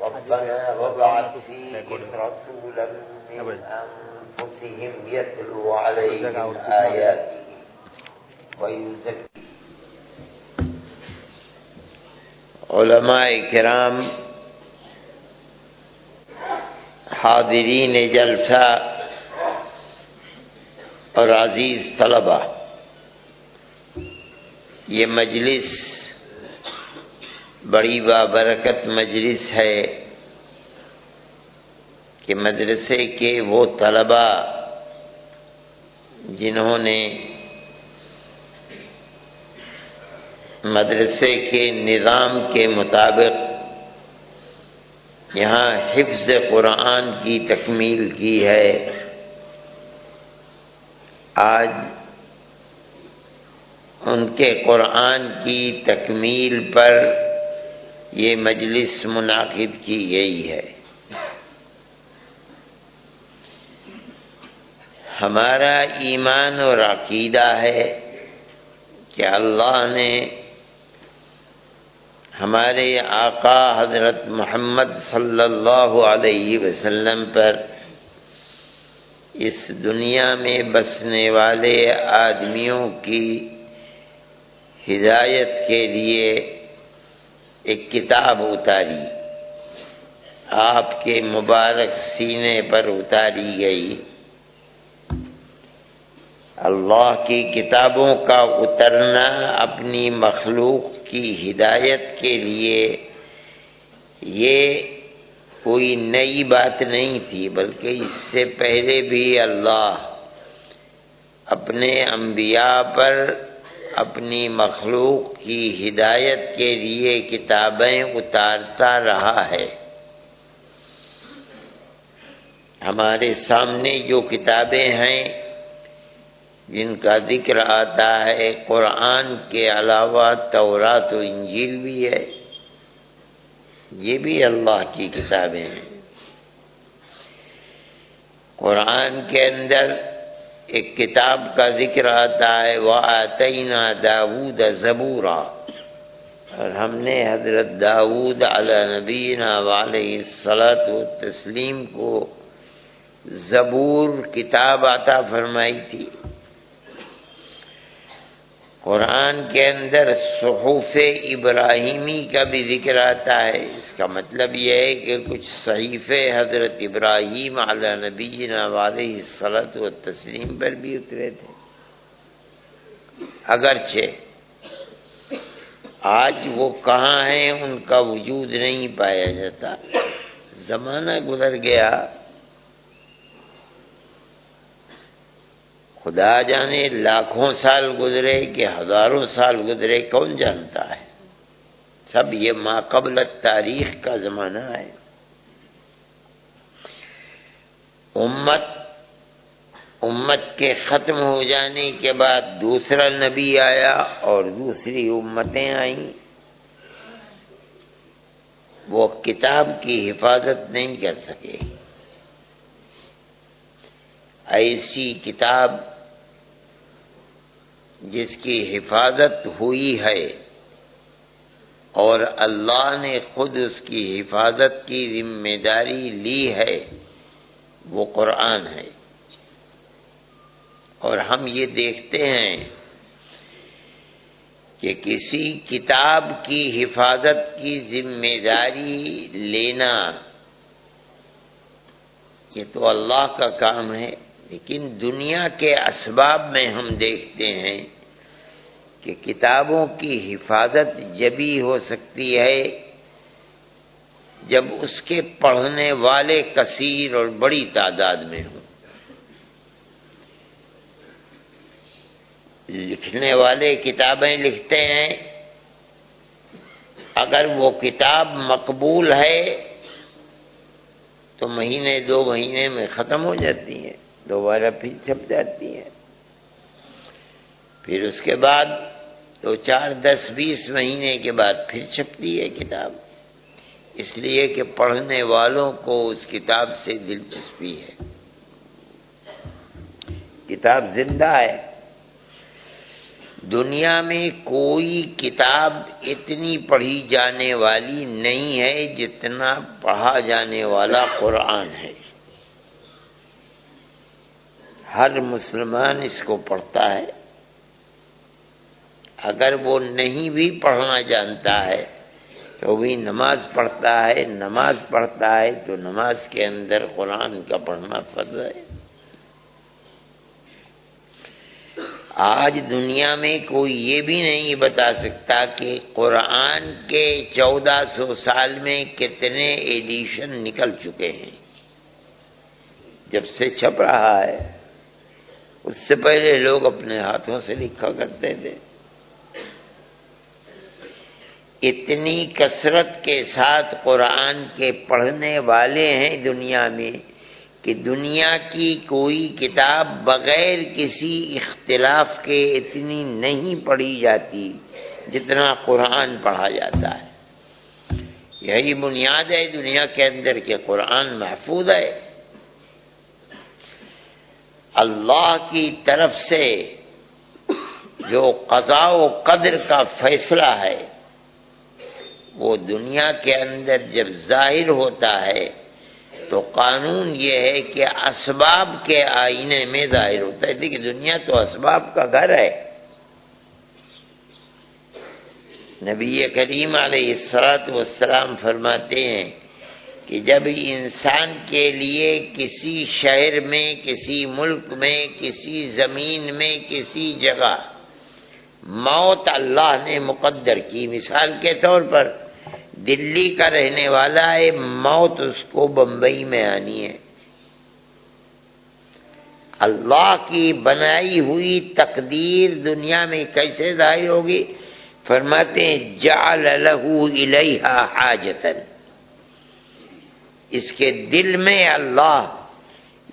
ربنا وابعث فيهم رسولا من أنفسهم يتلو عليهم آياته ويزكيهم. علماء کرام، حاضرین جلسہ اور عزیز طلبہ، یہ مجلس بڑی بابرکت مجلس ہے کہ مدرسے کے وہ طلبہ جنہوں نے مدرسے کے نظام کے مطابق یہاں حفظ قرآن کی تکمیل کی ہے، آج ان کے قرآن کی تکمیل پر یہ مجلس منعقد کی گئی ہے۔ ہمارا ایمان اور عقیدہ ہے کہ اللہ نے ہمارے آقا حضرت محمد صلی اللہ علیہ وسلم پر اس دنیا میں بسنے والے آدمیوں کی ہدایت کے لیے ایک کتاب اتاری، آپ کے مبارک سینے پر اتاری گئی۔ اللہ کی کتابوں کا اترنا اپنی مخلوق کی ہدایت کے لیے یہ کوئی نئی بات نہیں تھی، بلکہ اس سے پہلے بھی اللہ اپنے انبیاء پر اپنی مخلوق کی ہدایت کے لیے کتابیں اتارتا رہا ہے۔ ہمارے سامنے جو کتابیں ہیں جن کا ذکر آتا ہے، قرآن کے علاوہ تورات و انجیل بھی ہے، یہ بھی اللہ کی کتابیں ہیں۔ قرآن کے اندر ایک کتاب کا ذکر آتا ہے وَآتَيْنَا دَاوُودَ زَبُورًا، اور ہم نے حضرت داؤد علیہ نبینا وعلیہ الصلاۃ والتسلیم کو زبور کتاب عطا فرمائی تھی۔ قرآن کے اندر صحف ابراہیمی کا بھی ذکر آتا ہے، اس کا مطلب یہ ہے کہ کچھ صحیفے حضرت ابراہیم علیہ نبینا علیہ الصلاۃ والتسلیم پر بھی اترے تھے، اگرچہ آج وہ کہاں ہیں ان کا وجود نہیں پایا جاتا۔ زمانہ گزر گیا، خدا جانے لاکھوں سال گزرے کہ ہزاروں سال گزرے، کون جانتا ہے، سب یہ ما قبل تاریخ کا زمانہ ہے۔ امت کے ختم ہو جانے کے بعد دوسرا نبی آیا اور دوسری امتیں آئیں، وہ کتاب کی حفاظت نہیں کر سکے۔ ایسی کتاب جس کی حفاظت ہوئی ہے اور اللہ نے خود اس کی حفاظت کی ذمہ داری لی ہے، وہ قرآن ہے۔ اور ہم یہ دیکھتے ہیں کہ کسی کتاب کی حفاظت کی ذمہ داری لینا یہ تو اللہ کا کام ہے، لیکن دنیا کے اسباب میں ہم دیکھتے ہیں کہ کتابوں کی حفاظت جبھی ہو سکتی ہے جب اس کے پڑھنے والے کثیر اور بڑی تعداد میں ہوں۔ لکھنے والے کتابیں لکھتے ہیں، اگر وہ کتاب مقبول ہے تو مہینے دو مہینے میں ختم ہو جاتی ہیں، دوبارہ پھر چھپ جاتی ہیں، پھر اس کے بعد 2 4 10 20 مہینے کے بعد پھر چھپتی ہے کتاب، اس لیے کہ پڑھنے والوں کو اس کتاب سے دلچسپی ہے۔ کتاب زندہ ہے، دنیا میں کوئی کتاب اتنی پڑھی جانے والی نہیں ہے جتنا پڑھا جانے والا قرآن ہے۔ ہر مسلمان اس کو پڑھتا ہے، اگر وہ نہیں بھی پڑھنا جانتا ہے تو بھی نماز پڑھتا ہے، نماز پڑھتا ہے تو نماز کے اندر قرآن کا پڑھنا فرض ہے۔ آج دنیا میں کوئی یہ بھی نہیں بتا سکتا کہ قرآن کے 1400 سال میں کتنے ایڈیشن نکل چکے ہیں۔ جب سے چھپ رہا ہے، اس سے پہلے لوگ اپنے ہاتھوں سے لکھا کرتے تھے۔ اتنی کثرت کے ساتھ قرآن کے پڑھنے والے ہیں دنیا میں کہ دنیا کی کوئی کتاب بغیر کسی اختلاف کے اتنی نہیں پڑھی جاتی جتنا قرآن پڑھا جاتا ہے۔ یہی بنیاد ہے دنیا کے اندر کہ قرآن محفوظ ہے۔ اللہ کی طرف سے جو قضاء و قدر کا فیصلہ ہے وہ دنیا کے اندر جب ظاہر ہوتا ہے تو قانون یہ ہے کہ اسباب کے آئینے میں ظاہر ہوتا ہے۔ دیکھیں دنیا تو اسباب کا گھر ہے۔ نبی کریم علیہ السلام فرماتے ہیں کہ جب انسان کے لیے کسی شہر میں، کسی ملک میں، کسی زمین میں، کسی جگہ موت اللہ نے مقدر کی، مثال کے طور پر دلی کا رہنے والا ہے، موت اس کو بمبئی میں آنی ہے۔ اللہ کی بنائی ہوئی تقدیر دنیا میں کیسے ظاہر ہوگی؟ فرماتے ہیں جعل لہ الیہا حاجتاً، اس کے دل میں اللہ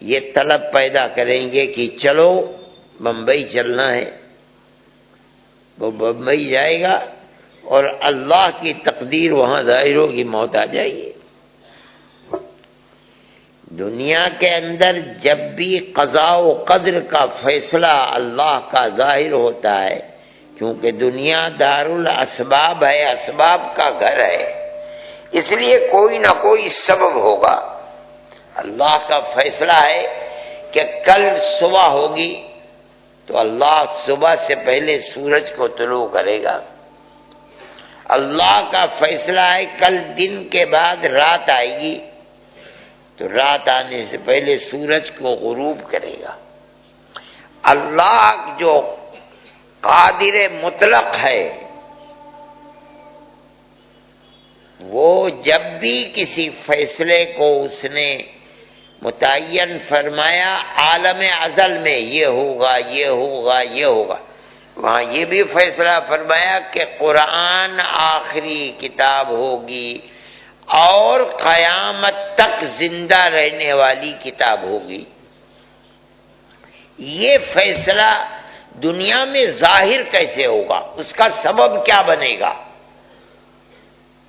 یہ طلب پیدا کریں گے کہ چلو بمبئی چلنا ہے، وہ بمبئی جائے گا اور اللہ کی تقدیر وہاں ظاہر ہوگی، موت آ جائے گی۔ دنیا کے اندر جب بھی قضاء و قدر کا فیصلہ اللہ کا ظاہر ہوتا ہے، کیونکہ دنیا دار الاسباب ہے، اسباب کا گھر ہے، اس لیے کوئی نہ کوئی سبب ہوگا۔ اللہ کا فیصلہ ہے کہ کل صبح ہوگی تو اللہ صبح سے پہلے سورج کو طلوع کرے گا۔ اللہ کا فیصلہ ہے کل دن کے بعد رات آئے گی تو رات آنے سے پہلے سورج کو غروب کرے گا۔ اللہ جو قادر مطلق ہے وہ جب بھی کسی فیصلے کو اس نے متعین فرمایا عالم ازل میں یہ ہوگا، یہ ہوگا، یہ ہوگا، وہاں یہ بھی فیصلہ فرمایا کہ قرآن آخری کتاب ہوگی اور قیامت تک زندہ رہنے والی کتاب ہوگی۔ یہ فیصلہ دنیا میں ظاہر کیسے ہوگا، اس کا سبب کیا بنے گا،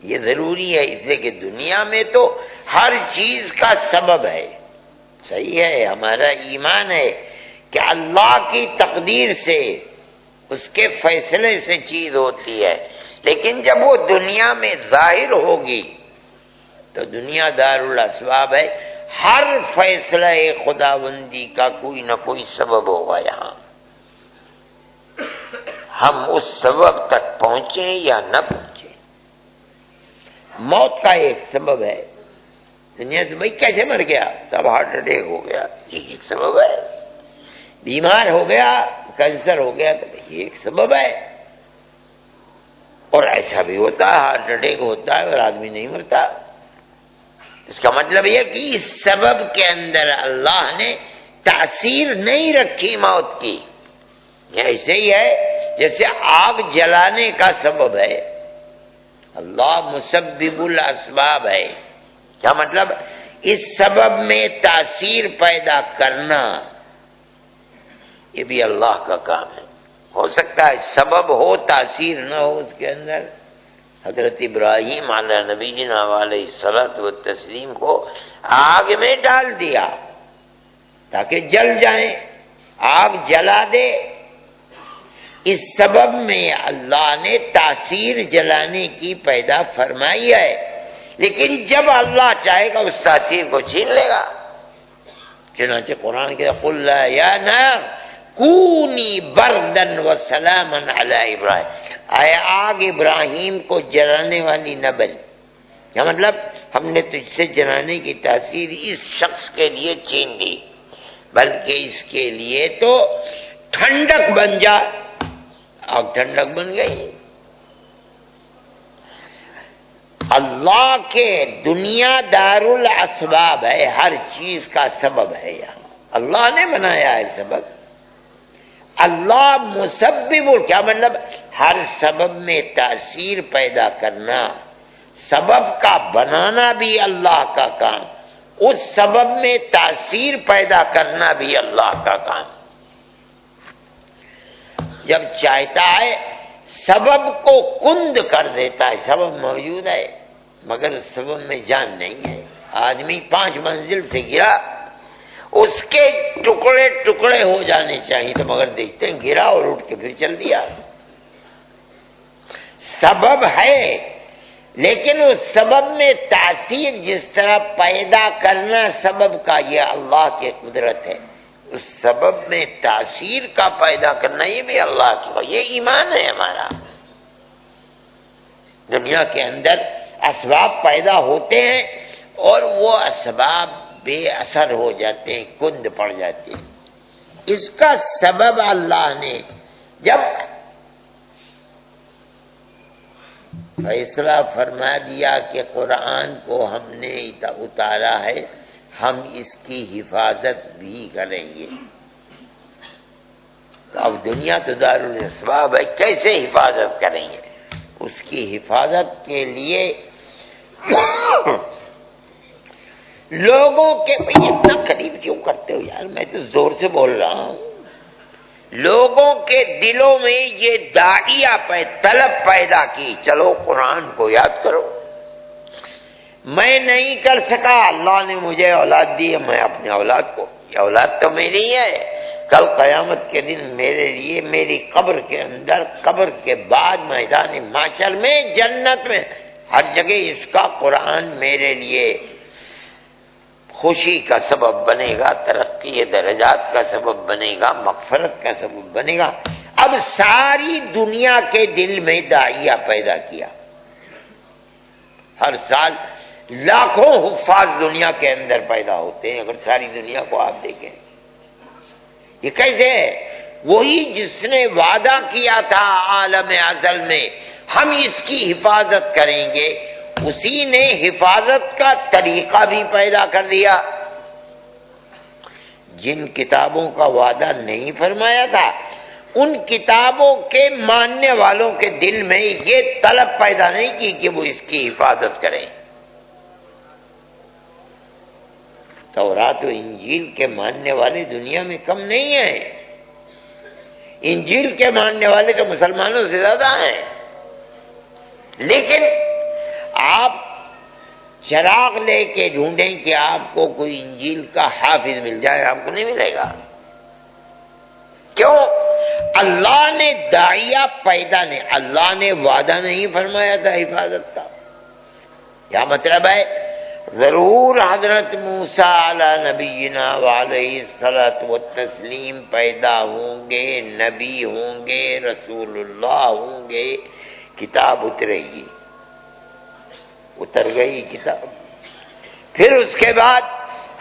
یہ ضروری ہے، اس لیے کہ دنیا میں تو ہر چیز کا سبب ہے۔ صحیح ہے، ہمارا ایمان ہے کہ اللہ کی تقدیر سے، اس کے فیصلے سے چیز ہوتی ہے، لیکن جب وہ دنیا میں ظاہر ہوگی تو دنیا دار الاسباب ہے، ہر فیصلہ خداوندی کا کوئی نہ کوئی سبب ہوگا۔ یہاں ہم اس سبب تک پہنچے یا نہ پہنچے، موت کا ایک سبب ہے۔ دنیا سے بھائی کیسے مر گیا، سب ہارٹ اٹیک ہو گیا، یہ ایک سبب ہے۔ بیمار ہو گیا، کینسر ہو گیا، تو یہ ایک سبب ہے۔ اور ایسا بھی ہوتا ہے، ہارٹ اٹیک ہوتا ہے اور آدمی نہیں مرتا۔ اس کا مطلب یہ کہ اس سبب کے اندر اللہ نے تاثیر نہیں رکھی موت کی۔ یہ ایسے ہی ہے جیسے آگ جلانے کا سبب ہے، اللہ مسبب الاسباب ہے۔ کیا مطلب؟ اس سبب میں تاثیر پیدا کرنا یہ بھی اللہ کا کام ہے۔ ہو سکتا ہے سبب ہو، تاثیر نہ ہو اس کے اندر۔ حضرت ابراہیم علیہ نبینا علیہ الصلوۃ والتسلیم کو آگ میں ڈال دیا تاکہ جل جائیں، آگ جلا دے اس سبب میں اللہ نے تاثیر جلانے کی پیدا فرمائی ہے، لیکن جب اللہ چاہے گا اس تاثیر کو چھین لے گا۔ چنانچہ قرآن کے قل یا نار کونی بردن وسلاما علی ابراہیم، اے آگ ابراہیم کو جلانے والی نہ بن، کیا مطلب ہم نے تجھ سے جلانے کی تاثیر اس شخص کے لیے چھین لی، بلکہ اس کے لیے تو ٹھنڈک بن جا۔ آگ ٹھنڈک بن گئی۔ اللہ کے دنیا دار الاسباب ہے، ہر چیز کا سبب ہے، یہاں اللہ نے بنایا ہے سبب۔ اللہ مسبب، کیا مطلب ہر سبب میں تاثیر پیدا کرنا، سبب کا بنانا بھی اللہ کا کام، اس سبب میں تاثیر پیدا کرنا بھی اللہ کا کام۔ جب چاہتا ہے سبب کو کند کر دیتا ہے، سبب موجود ہے مگر اس سبب میں جان نہیں ہے۔ آدمی 5 منزل سے گرا، اس کے ٹکڑے ٹکڑے ہو جانے چاہیے تو مگر دیکھتے ہیں گرا اور اٹھ کے پھر چل دیا۔ سبب ہے لیکن اس سبب میں تاثیر جس طرح پیدا کرنا سبب کا، یہ اللہ کی قدرت ہے۔ اس سبب میں تاثیر کا پیدا کرنا یہ بھی اللہ کی، یہ ایمان ہے ہمارا۔ دنیا کے اندر اسباب پیدا ہوتے ہیں اور وہ اسباب بے اثر ہو جاتے ہیں، کند پڑ جاتے ہیں۔ اس کا سبب اللہ نے جب فیصلہ فرما دیا کہ قرآن کو ہم نے اتارا ہے، ہم اس کی حفاظت بھی کریں گے، تو اب دنیا تو دارالاسباب ہے، کیسے حفاظت کریں گے؟ اس کی حفاظت کے لیے لوگوں کے اتنا قریب کیوں کرتے ہو یار، میں تو زور سے بول رہا ہوں۔ لوگوں کے دلوں میں یہ داعیہ طلب پیدا کی، چلو قرآن کو یاد کرو۔ میں نہیں کر سکا، اللہ نے مجھے اولاد دی ہے، میں اپنے اولاد کو، یہ اولاد تو میری ہے، کل قیامت کے دن میرے لیے میری قبر کے اندر، قبر کے بعد میدان محشر میں، جنت میں، ہر جگہ اس کا قرآن میرے لیے خوشی کا سبب بنے گا، ترقی درجات کا سبب بنے گا، مغفرت کا سبب بنے گا۔ اب ساری دنیا کے دل میں داعیہ پیدا کیا۔ ہر سال لاکھوں حفاظ دنیا کے اندر پیدا ہوتے ہیں، اگر ساری دنیا کو آپ دیکھیں۔ یہ کیسے ہے؟ وہی جس نے وعدہ کیا تھا عالم ازل میں ہم اس کی حفاظت کریں گے، اسی نے حفاظت کا طریقہ بھی پیدا کر دیا۔ جن کتابوں کا وعدہ نہیں فرمایا تھا، ان کتابوں کے ماننے والوں کے دل میں یہ طلب پیدا نہیں کی کہ وہ اس کی حفاظت کریں۔ تورات و انجیل کے ماننے والے دنیا میں کم نہیں ہیں، انجیل کے ماننے والے تو مسلمانوں سے زیادہ ہیں، لیکن آپ چراغ لے کے ڈھونڈیں کہ آپ کو کوئی انجیل کا حافظ مل جائے، آپ کو نہیں ملے گا۔ کیوں؟ اللہ نے داعیہ پیدا نہیں، اللہ نے وعدہ نہیں فرمایا تھا حفاظت کا۔ کیا مطلب ہے؟ ضرور حضرت موسیٰ علی نبینا وعلیہ الصلاۃ والتسلیم پیدا ہوں گے، نبی ہوں گے، رسول اللہ ہوں گے، کتاب اترے گی، اتر گئی کتاب۔ پھر اس کے بعد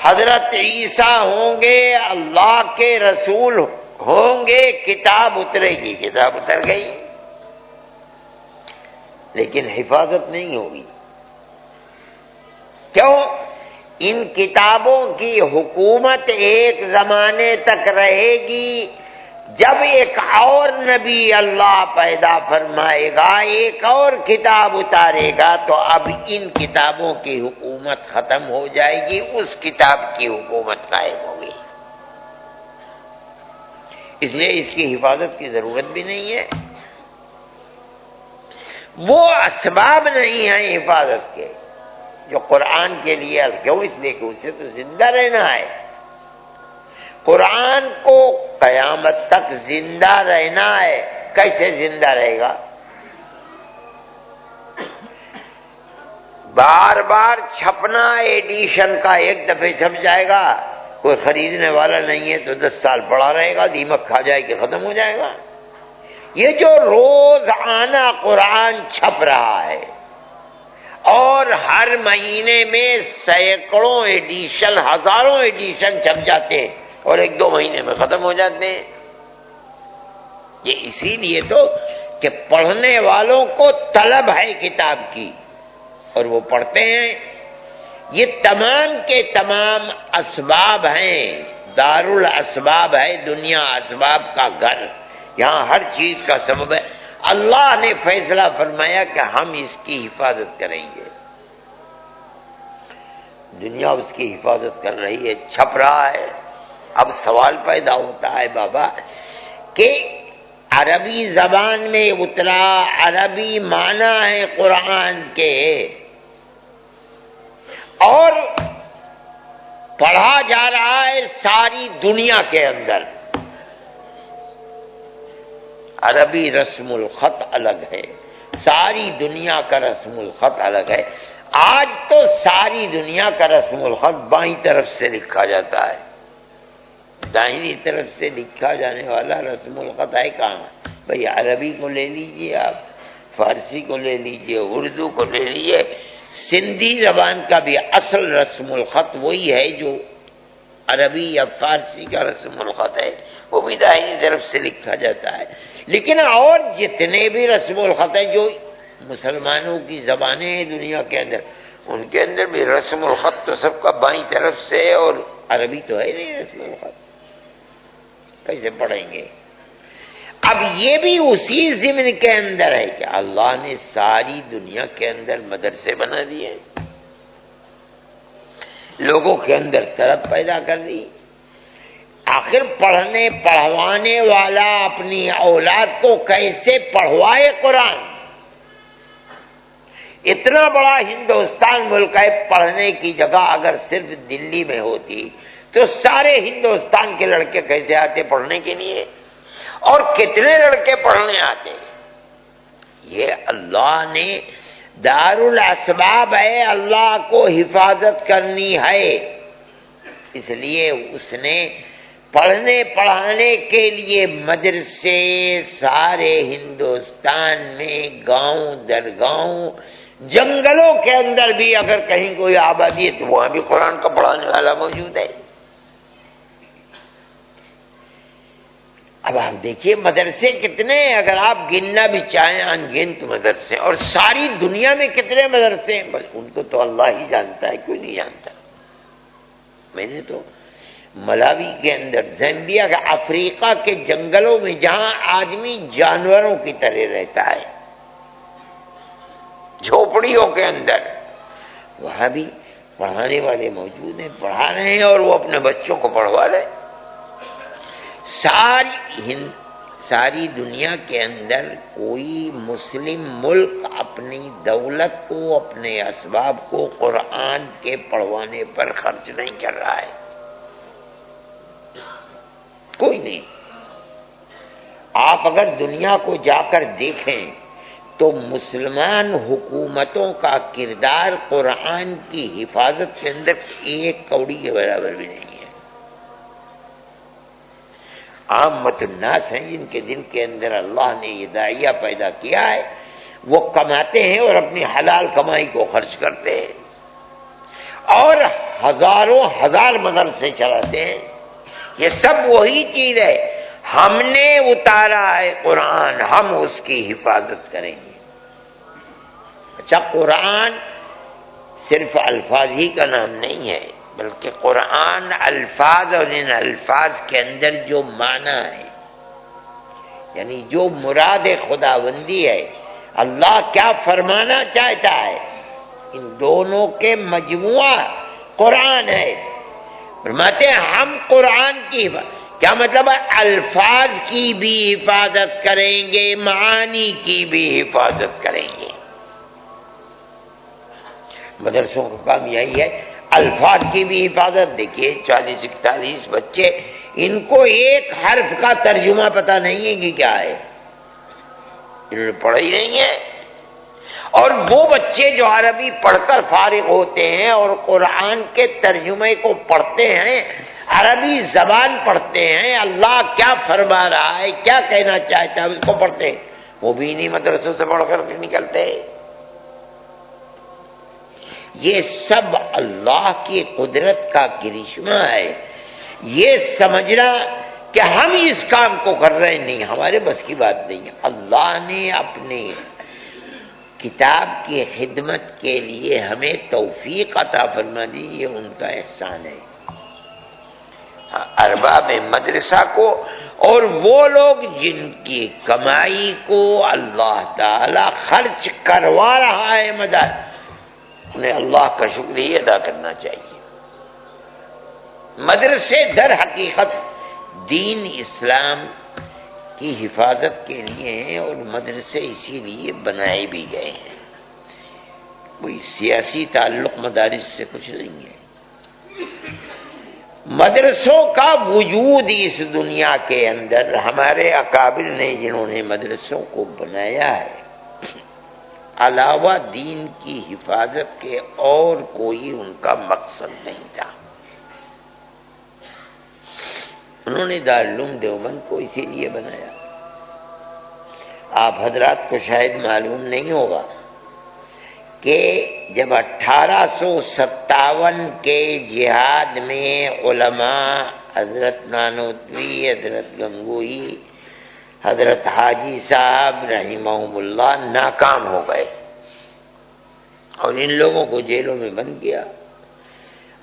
حضرت عیسیٰ ہوں گے، اللہ کے رسول ہوں گے، کتاب اترے گی، کتاب اتر گئی، لیکن حفاظت نہیں ہوگی۔ کیوں؟ ان کتابوں کی حکومت ایک زمانے تک رہے گی، جب ایک اور نبی اللہ پیدا فرمائے گا، ایک اور کتاب اتارے گا، تو اب ان کتابوں کی حکومت ختم ہو جائے گی، اس کتاب کی حکومت قائم ہوگی۔ اس لیے اس کی حفاظت کی ضرورت بھی نہیں ہے، وہ اسباب نہیں ہیں حفاظت کے جو قرآن کے لیے، کیوں؟ اس لیے کہ اسے تو زندہ رہنا ہے، قرآن کو قیامت تک زندہ رہنا ہے، کیسے زندہ رہے گا؟ بار بار چھپنا ایڈیشن کا، ایک دفعہ چھپ جائے گا، کوئی خریدنے والا نہیں ہے تو 10 سال پڑا رہے گا، دیمک کھا جائے کہ ختم ہو جائے گا۔ یہ جو روزانہ قرآن چھپ رہا ہے اور ہر مہینے میں سینکڑوں ایڈیشن، ہزاروں ایڈیشن چھپ جاتے ہیں اور 1-2 مہینے میں ختم ہو جاتے ہیں، یہ اسی لیے تو کہ پڑھنے والوں کو طلب ہے کتاب کی اور وہ پڑھتے ہیں۔ یہ تمام کے تمام اسباب ہیں، دارالاسباب ہے دنیا، اسباب کا گھر، یہاں ہر چیز کا سبب ہے۔ اللہ نے فیصلہ فرمایا کہ ہم اس کی حفاظت کریں گے، دنیا اس کی حفاظت کر رہی ہے، چھپ رہا ہے۔ اب سوال پیدا ہوتا ہے بابا کہ عربی زبان میں اترا، عربی معنی ہے قرآن کے، اور پڑھا جا رہا ہے ساری دنیا کے اندر۔ عربی رسم الخط الگ ہے، ساری دنیا کا رسم الخط الگ ہے۔ آج تو ساری دنیا کا رسم الخط بائیں طرف سے لکھا جاتا ہے، دائیں طرف سے لکھا جانے والا رسم الخط ہے کہاں؟ بھئی عربی کو لے لیجئے آپ، فارسی کو لے لیجئے، اردو کو لے لیجئے، سندھی زبان کا بھی اصل رسم الخط وہی ہے جو عربی یا فارسی کا رسم الخط ہے، وہ بھی دائیں طرف سے لکھا جاتا ہے۔ لیکن اور جتنے بھی رسم الخط ہیں جو مسلمانوں کی زبانیں ہیں دنیا کے اندر، ان کے اندر بھی رسم الخط تو سب کا بائیں طرف سے، اور عربی تو ہے نہیں رسم الخط، کیسے پڑھیں گے؟ اب یہ بھی اسی ضمن کے اندر ہے کہ اللہ نے ساری دنیا کے اندر مدرسے بنا دیے، لوگوں کے اندر طلب پیدا کر دی۔ آخر پڑھنے پڑھوانے والا اپنی اولاد کو کیسے پڑھوائے قرآن؟ اتنا بڑا ہندوستان ملک ہے، پڑھنے کی جگہ اگر صرف دلی میں ہوتی تو سارے ہندوستان کے لڑکے کیسے آتے پڑھنے کے لیے، اور کتنے لڑکے پڑھنے آتے؟ یہ اللہ نے دارالاسباب ہے، اللہ کو حفاظت کرنی ہے، اس لیے اس نے پڑھنے پڑھانے کے لیے مدرسے سارے ہندوستان میں، گاؤں در گاؤں، جنگلوں کے اندر بھی اگر کہیں کوئی آبادی ہے تو وہاں بھی قرآن کا پڑھانے والا موجود ہے۔ اب آپ دیکھیے مدرسے کتنے ہیں، اگر آپ گننا بھی چاہیں انگنت مدرسے، اور ساری دنیا میں کتنے مدرسے ہیں، بس ان کو تو اللہ ہی جانتا ہے، کوئی نہیں جانتا۔ میں نے تو ملاوی کے اندر، زامبیا کے، افریقہ کے جنگلوں میں جہاں آدمی جانوروں کی طرح رہتا ہے، جھوپڑیوں کے اندر، وہاں بھی پڑھانے والے موجود ہیں، پڑھا رہے ہیں، اور وہ اپنے بچوں کو پڑھوا رہے ہیں۔ ساری دنیا کے اندر کوئی مسلم ملک اپنی دولت کو، اپنے اسباب کو قرآن کے پڑھوانے پر خرچ نہیں کر رہا ہے، کوئی نہیں۔ آپ اگر دنیا کو جا کر دیکھیں تو مسلمان حکومتوں کا کردار قرآن کی حفاظت کے اندر 1 کوڑی کے برابر بھی نہیں ہے۔ عامت الناس ہیں جن کے دل کے اندر اللہ نے یہ داعیہ پیدا کیا ہے، وہ کماتے ہیں اور اپنی حلال کمائی کو خرچ کرتے ہیں، اور ہزاروں ہزار مدرسے چلاتے ہیں۔ یہ سب وہی چیز ہے، ہم نے اتارا ہے قرآن، ہم اس کی حفاظت کریں گے۔ اچھا، قرآن صرف الفاظ ہی کا نام نہیں ہے، بلکہ قرآن الفاظ، اور ان الفاظ کے اندر جو معنی ہے، یعنی جو مراد خداوندی ہے، اللہ کیا فرمانا چاہتا ہے، ان دونوں کے مجموعہ قرآن ہے۔ فرماتے ہیں ہم قرآن کی کیا مطلب ہے؟ الفاظ کی بھی حفاظت کریں گے، معانی کی بھی حفاظت کریں گے۔ مدرسوں کا کام یہی ہے، الفاظ کی بھی حفاظت۔ دیکھیے 40-41 بچے، ان کو ایک حرف کا ترجمہ پتہ نہیں ہے کہ کیا ہے، انہوں نے پڑھا ہی نہیں ہے۔ اور وہ بچے جو عربی پڑھ کر فارغ ہوتے ہیں اور قرآن کے ترجمے کو پڑھتے ہیں، عربی زبان پڑھتے ہیں، اللہ کیا فرما رہا ہے، کیا کہنا چاہتا ہے، اس کو پڑھتے ہیں، وہ بھی انہیں مدرسوں سے پڑھ کر نکلتے ہیں۔ یہ سب اللہ کی قدرت کا کرشمہ ہے۔ یہ سمجھنا کہ ہم اس کام کو کر رہے ہیں، نہیں، ہمارے بس کی بات نہیں ہے۔ اللہ نے اپنے کتاب کی خدمت کے لیے ہمیں توفیق عطا فرما دی، یہ ان کا احسان ہے۔ ارباب مدرسہ کو اور وہ لوگ جن کی کمائی کو اللہ تعالی خرچ کروا رہا ہے مدد، انہیں اللہ کا شکریہ ادا کرنا چاہیے۔ مدرسے در حقیقت دین اسلام کی حفاظت کے لیے ہیں، اور مدرسے اسی لیے بنائے بھی گئے ہیں، کوئی سیاسی تعلق مدارس سے کچھ نہیں ہے۔ مدرسوں کا وجود اس دنیا کے اندر ہمارے اکابر نے جنہوں نے مدرسوں کو بنایا ہے، علاوہ دین کی حفاظت کے اور کوئی ان کا مقصد نہیں تھا۔ انہوں نے دارالعلوم دیوبند کو اسی لیے بنایا۔ آپ حضرات کو شاید معلوم نہیں ہوگا کہ جب 1857 کے جہاد میں علماء حضرت نانوتوی، حضرت گنگوئی، حضرت حاجی صاحب رحمہم اللہ ناکام ہو گئے اور ان لوگوں کو جیلوں میں بند کیا،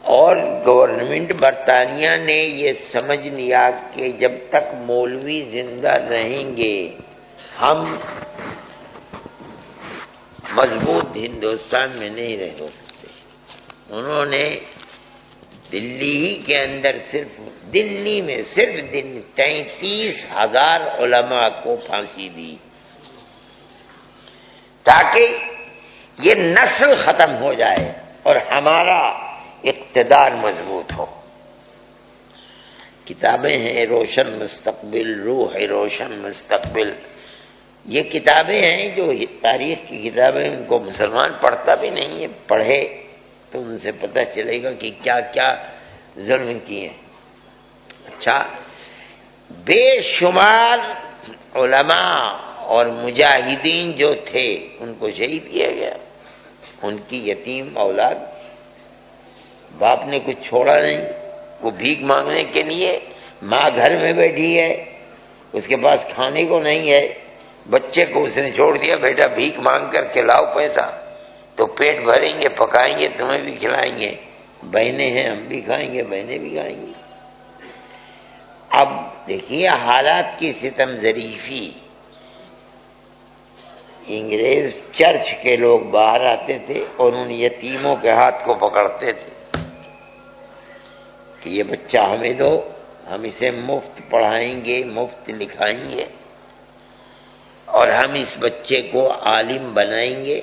اور گورنمنٹ برطانیہ نے یہ سمجھ لیا کہ جب تک مولوی زندہ رہیں گے ہم مضبوط ہندوستان میں نہیں رہ سکتے۔ انہوں نے دلی ہی کے اندر دلی میں صرف 33,000 علماء کو پھانسی دی تاکہ یہ نسل ختم ہو جائے اور ہمارا اقتدار مضبوط ہو۔ کتابیں ہیں روشن مستقبل، روح روشن مستقبل، یہ کتابیں ہیں جو تاریخ کی کتابیں، ان کو مسلمان پڑھتا بھی نہیں ہے، پڑھے تو ان سے پتہ چلے گا کہ کیا کیا ظلم کیے ہیں۔ اچھا، بے شمار علماء اور مجاہدین جو تھے ان کو شہید کیا گیا، ان کی یتیم اولاد، باپ نے کچھ چھوڑا نہیں، وہ بھیک مانگنے کے لیے، ماں گھر میں بیٹھی ہے، اس کے پاس کھانے کو نہیں ہے، بچے کو اس نے چھوڑ دیا، بیٹا بھیک مانگ کر کے لاؤ پیسہ تو پیٹ بھریں گے، پکائیں گے، تمہیں بھی کھلائیں گے، بہنیں ہیں ہم بھی کھائیں گے، بہنیں بھی کھائیں گی۔ اب دیکھیے حالات کی ستم ظریفی، انگریز چرچ کے لوگ باہر آتے تھے اور ان یتیموں کے ہاتھ کو پکڑتے تھے کہ یہ بچہ ہمیں دو، ہم اسے مفت پڑھائیں گے، مفت لکھائیں گے، اور ہم اس بچے کو عالم بنائیں گے،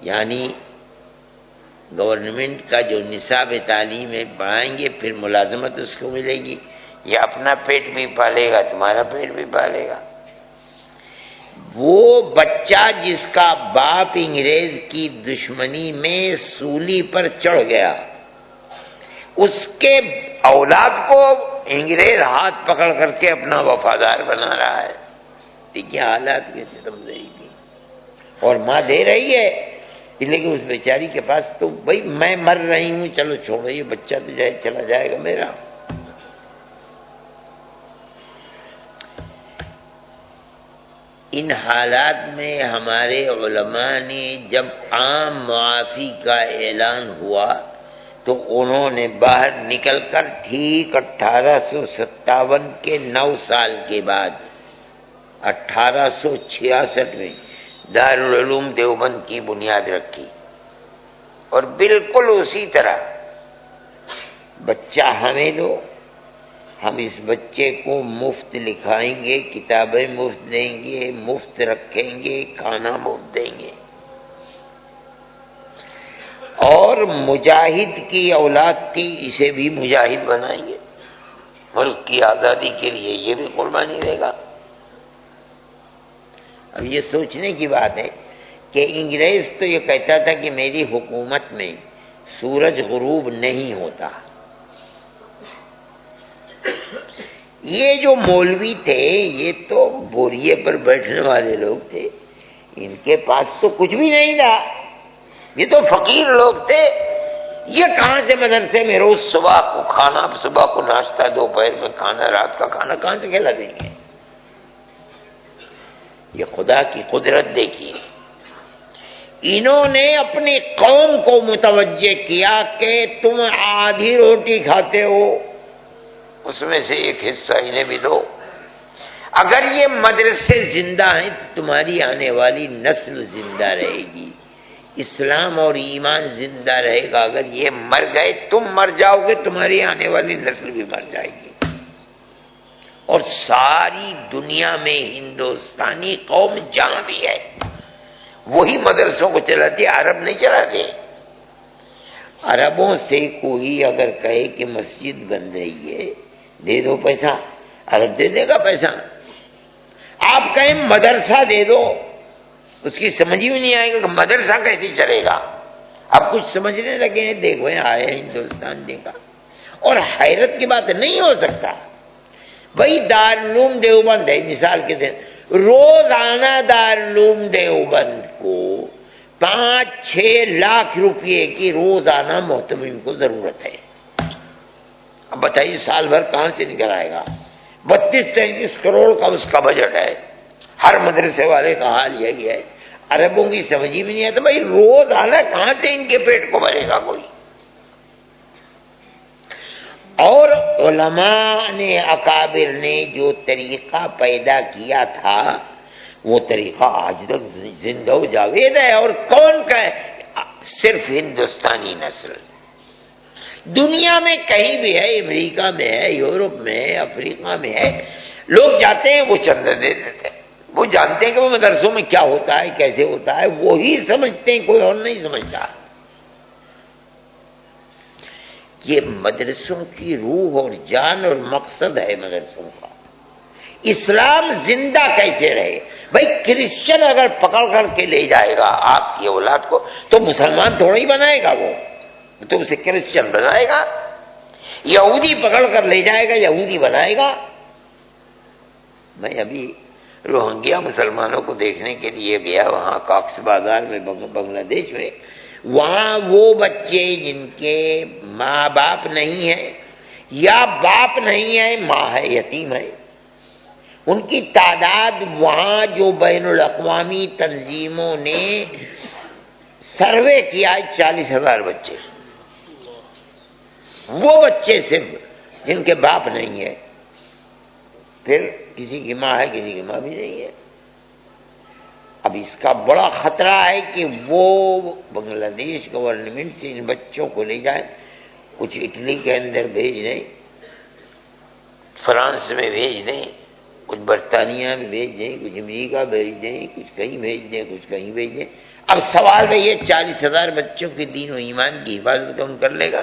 یعنی گورنمنٹ کا جو نصاب تعلیم ہے پڑھائیں گے، پھر ملازمت اس کو ملے گی، یہ اپنا پیٹ بھی پالے گا، تمہارا پیٹ بھی پالے گا۔ وہ بچہ جس کا باپ انگریز کی دشمنی میں سولی پر چڑھ گیا، اس کے اولاد کو انگریز ہاتھ پکڑ کر کے اپنا وفادار بنا رہا ہے۔ دیکھیے حالات کے ستم ظریفی، اور ماں دے رہی ہے، لیکن اس بیچاری کے پاس تو بھائی میں مر رہی ہوں، چلو چھوڑو، یہ بچہ تو جائے چلا جائے گا میرا۔ ان حالات میں ہمارے علماء نے جب عام معافی کا اعلان ہوا تو انہوں نے باہر نکل کر ٹھیک 1857 کے 9 سال کے بعد 1866 میں دارالعلوم دیوبند کی بنیاد رکھی، اور بالکل اسی طرح بچہ ہمیں دو، ہم اس بچے کو مفت لکھائیں گے، کتابیں مفت دیں گے، مفت رکھیں گے، کھانا مفت دیں گے، اور مجاہد کی اولاد تھی، اسے بھی مجاہد بنائیں گے، ملک کی آزادی کے لیے یہ بھی قربانی دے گا۔ اب یہ سوچنے کی بات ہے کہ انگریز تو یہ کہتا تھا کہ میری حکومت میں سورج غروب نہیں ہوتا. یہ جو مولوی تھے یہ تو بوریے پر بیٹھنے والے لوگ تھے، ان کے پاس تو کچھ بھی نہیں تھا، یہ تو فقیر لوگ تھے. یہ کہاں سے مدرسے میں روز صبح کو کھانا، صبح کو ناشتہ، دوپہر میں کھانا، رات کا کھانا کہاں سے کھلا دیں گے؟ یہ خدا کی قدرت دیکھیے. انہوں نے اپنی قوم کو متوجہ کیا کہ تم آدھی روٹی کھاتے ہو، اس میں سے ایک حصہ انہیں بھی دو. اگر یہ مدرسے زندہ ہیں تو تمہاری آنے والی نسل زندہ رہے گی، اسلام اور ایمان زندہ رہے گا. اگر یہ مر گئے، تم مر جاؤ گے، تمہاری آنے والی نسل بھی مر جائے گی. اور ساری دنیا میں ہندوستانی قوم جہاں بھی ہے وہی مدرسوں کو چلاتی ہے، عرب نہیں چلاتے. عربوں سے کوئی اگر کہے کہ مسجد بن رہی ہے دے دو پیسہ، عرب دے دے گا پیسہ. آپ کہیں مدرسہ دے دو، اس کی سمجھ ہی نہیں آئے گا کہ مدرسہ کیسے چلے گا. اب کچھ سمجھنے لگے ہیں، دیکھو آئے ہندوستان دیکھا. اور حیرت کی بات نہیں ہو سکتا، بھائی دارالعلوم دیوبند ہے مثال کے دن، روزانہ دارالعلوم دیوبند کو 5-6 لاکھ روپئے کی روزانہ محتمم کو ضرورت ہے. اب بتائیے سال بھر کہاں سے نکل آئے گا؟ 32-33 کروڑ کا اس کا بجٹ ہے. ہر مدرسے والے کا حال یہی ہے. عربوں کی سمجھ ہی بھی نہیں آتا بھائی روزانہ کہاں سے ان کے پیٹ کو بھرے گا کوئی. اور علماء نے، اکابر نے جو طریقہ پیدا کیا تھا وہ طریقہ آج تک زندہ و جاوید ہے. اور کون کا ہے؟ صرف ہندوستانی نسل. دنیا میں کہیں بھی ہے، امریکہ میں ہے، یورپ میں ہے، افریقہ میں ہے، لوگ جاتے ہیں وہ چندہ دے دیتے ہیں. وہ جانتے ہیں کہ وہ مدرسوں میں کیا ہوتا ہے، کیسے ہوتا ہے، وہی سمجھتے ہیں، کوئی اور نہیں سمجھتا. یہ مدرسوں کی روح اور جان اور مقصد ہے مدرسوں کا. اسلام زندہ کیسے رہے؟ بھائی کرسچن اگر پکڑ کر کے لے جائے گا آپ کی اولاد کو تو مسلمان تھوڑا ہی بنائے گا، وہ تو اسے کرسچن بنائے گا. یہودی پکڑ کر لے جائے گا، یہودی بنائے گا. میں ابھی روہنگیا مسلمانوں کو دیکھنے کے لیے گیا، وہاں کاکس بازار میں بنگلہ دیش میں. وہاں وہ بچے جن کے ماں باپ نہیں ہیں یا باپ نہیں ہے، ماں ہے، یتیم ہے، ان کی تعداد وہاں جو بین الاقوامی تنظیموں نے سروے کیا 40,000 بچے. وہ بچے صرف جن کے باپ نہیں ہے، پھر کسی کی ماں ہے، کسی کی ماں بھی نہیں ہے. اب اس کا بڑا خطرہ ہے کہ وہ بنگلہ دیش گورنمنٹ سے ان بچوں کو لے جائیں، کچھ اٹلی کے اندر بھیج دیں، فرانس میں بھیج دیں، کچھ برطانیہ میں بھیج دیں، کچھ امریکہ بھیج دیں، کچھ کہیں بھیج دیں، کچھ کہیں بھیج دیں. اب سوال ہے یہ 40,000 بچوں کے دین و ایمان کی حفاظت کون کر لے گا؟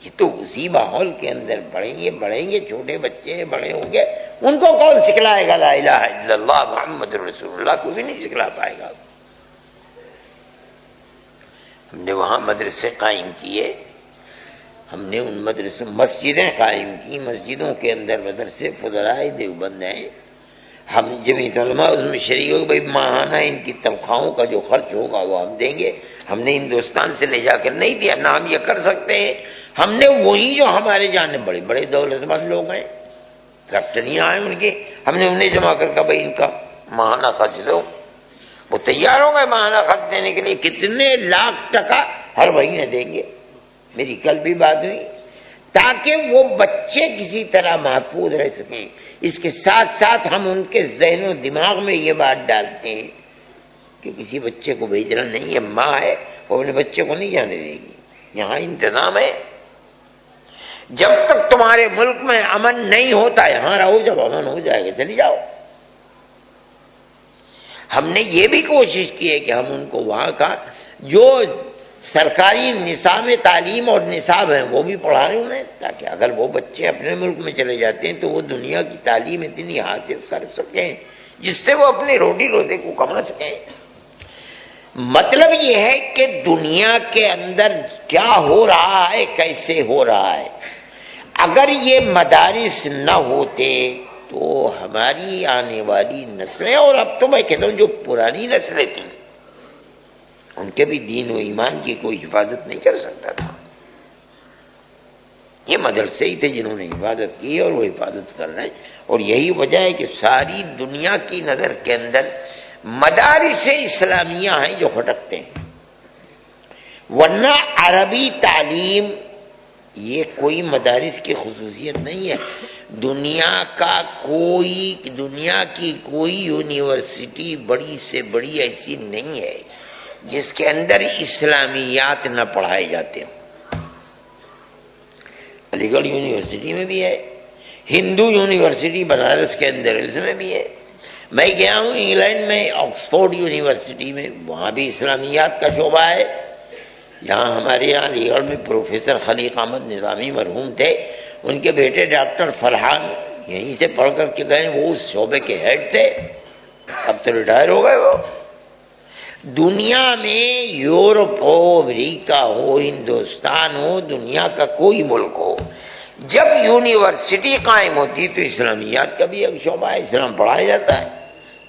یہ تو اسی ماحول کے اندر بڑھیں گے، چھوٹے بچے ہیں، بڑے ہوں گے، ان کو کون سکھلائے گا لا الہ الا اللہ محمد رسول اللہ؟ کو بھی نہیں سکھلا پائے گا. ہم نے وہاں مدرسے قائم کیے، ہم نے ان مدرسوں مسجدیں قائم کی، مسجدوں کے اندر مدرسے فضلائے دیوبند ہیں. ہم جمعیت علماء اس میں شریک ہو، بھائی ماہانہ ان کی تنخواہوں کا جو خرچ ہوگا وہ ہم دیں گے. ہم نے ہندوستان سے لے جا کر نہیں دیا، نہ ہم یہ کر سکتے ہیں. ہم نے وہی جو ہمارے جانے بڑے بڑے دولت مند لوگ ہیں، فیکٹریاں ہیں ان کی، ہم نے انہیں جمع کر بھائی ان کا ماہانہ خرچ دو. وہ تیار ہو گئے ماہانہ خرچ دینے کے لیے، کتنے لاکھ ٹکا ہر مہینے دیں گے. میری کل بھی بات ہوئی، تاکہ وہ بچے کسی طرح محفوظ رہ سکیں. اس کے ساتھ ساتھ ہم ان کے ذہن و دماغ میں یہ بات ڈالتے ہیں کہ کسی بچے کو بھیجنا نہیں ہے، ماں ہے وہ اپنے بچے کو نہیں جانے دے گی. یہاں انتظام ہے، جب تک تمہارے ملک میں امن نہیں ہوتا یہاں رہو، جب امن ہو جائے گا چلی جاؤ. ہم نے یہ بھی کوشش کی ہے کہ ہم ان کو وہاں کا جو سرکاری نظام تعلیم اور نصاب ہیں وہ بھی پڑھائیں انہیں، تاکہ اگر وہ بچے اپنے ملک میں چلے جاتے ہیں تو وہ دنیا کی تعلیم اتنی حاصل کر سکیں جس سے وہ اپنی روٹی روزے کو کما سکے۔ مطلب یہ ہے کہ دنیا کے اندر کیا ہو رہا ہے، کیسے ہو رہا ہے، اگر یہ مدارس نہ ہوتے تو ہماری آنے والی نسلیں، اور اب تو میں کہتا ہوں جو پرانی نسلیں تھیں، ان کے بھی دین و ایمان کی کوئی حفاظت نہیں کر سکتا تھا۔ یہ مدرسے ہی تھے جنہوں نے حفاظت کی اور وہ حفاظت کر رہے ہیں، اور یہی وجہ ہے کہ ساری دنیا کی نظر کے اندر مدارس اسلامیہ ہیں جو کھٹکتے ہیں، ورنہ عربی تعلیم یہ کوئی مدارس کی خصوصیت نہیں ہے۔ دنیا کی کوئی یونیورسٹی بڑی سے بڑی ایسی نہیں ہے جس کے اندر اسلامیات نہ پڑھائے جاتے ہوں۔ علی گڑھ یونیورسٹی میں بھی ہے، ہندو یونیورسٹی بنارس کے اندر اس میں بھی ہے۔ میں گیا ہوں انگلینڈ میں آکسفورڈ یونیورسٹی میں، وہاں بھی اسلامیات کا شعبہ ہے۔ یہاں ہمارے یہاں علی گڑھ میں پروفیسر خلیق احمد نظامی مرحوم تھے، ان کے بیٹے ڈاکٹر فرحان یہیں سے پڑھ کر کے گئے، وہ اس شعبے کے ہیڈ تھے، اب تو ریٹائر ہو گئے وہ۔ دنیا میں یورپ ہو، امریکہ ہو، ہندوستان ہو، دنیا کا کوئی ملک ہو، جب یونیورسٹی قائم ہوتی تو اسلامیات کا بھی ایک شعبہ ہے، اسلام پڑھایا جاتا ہے،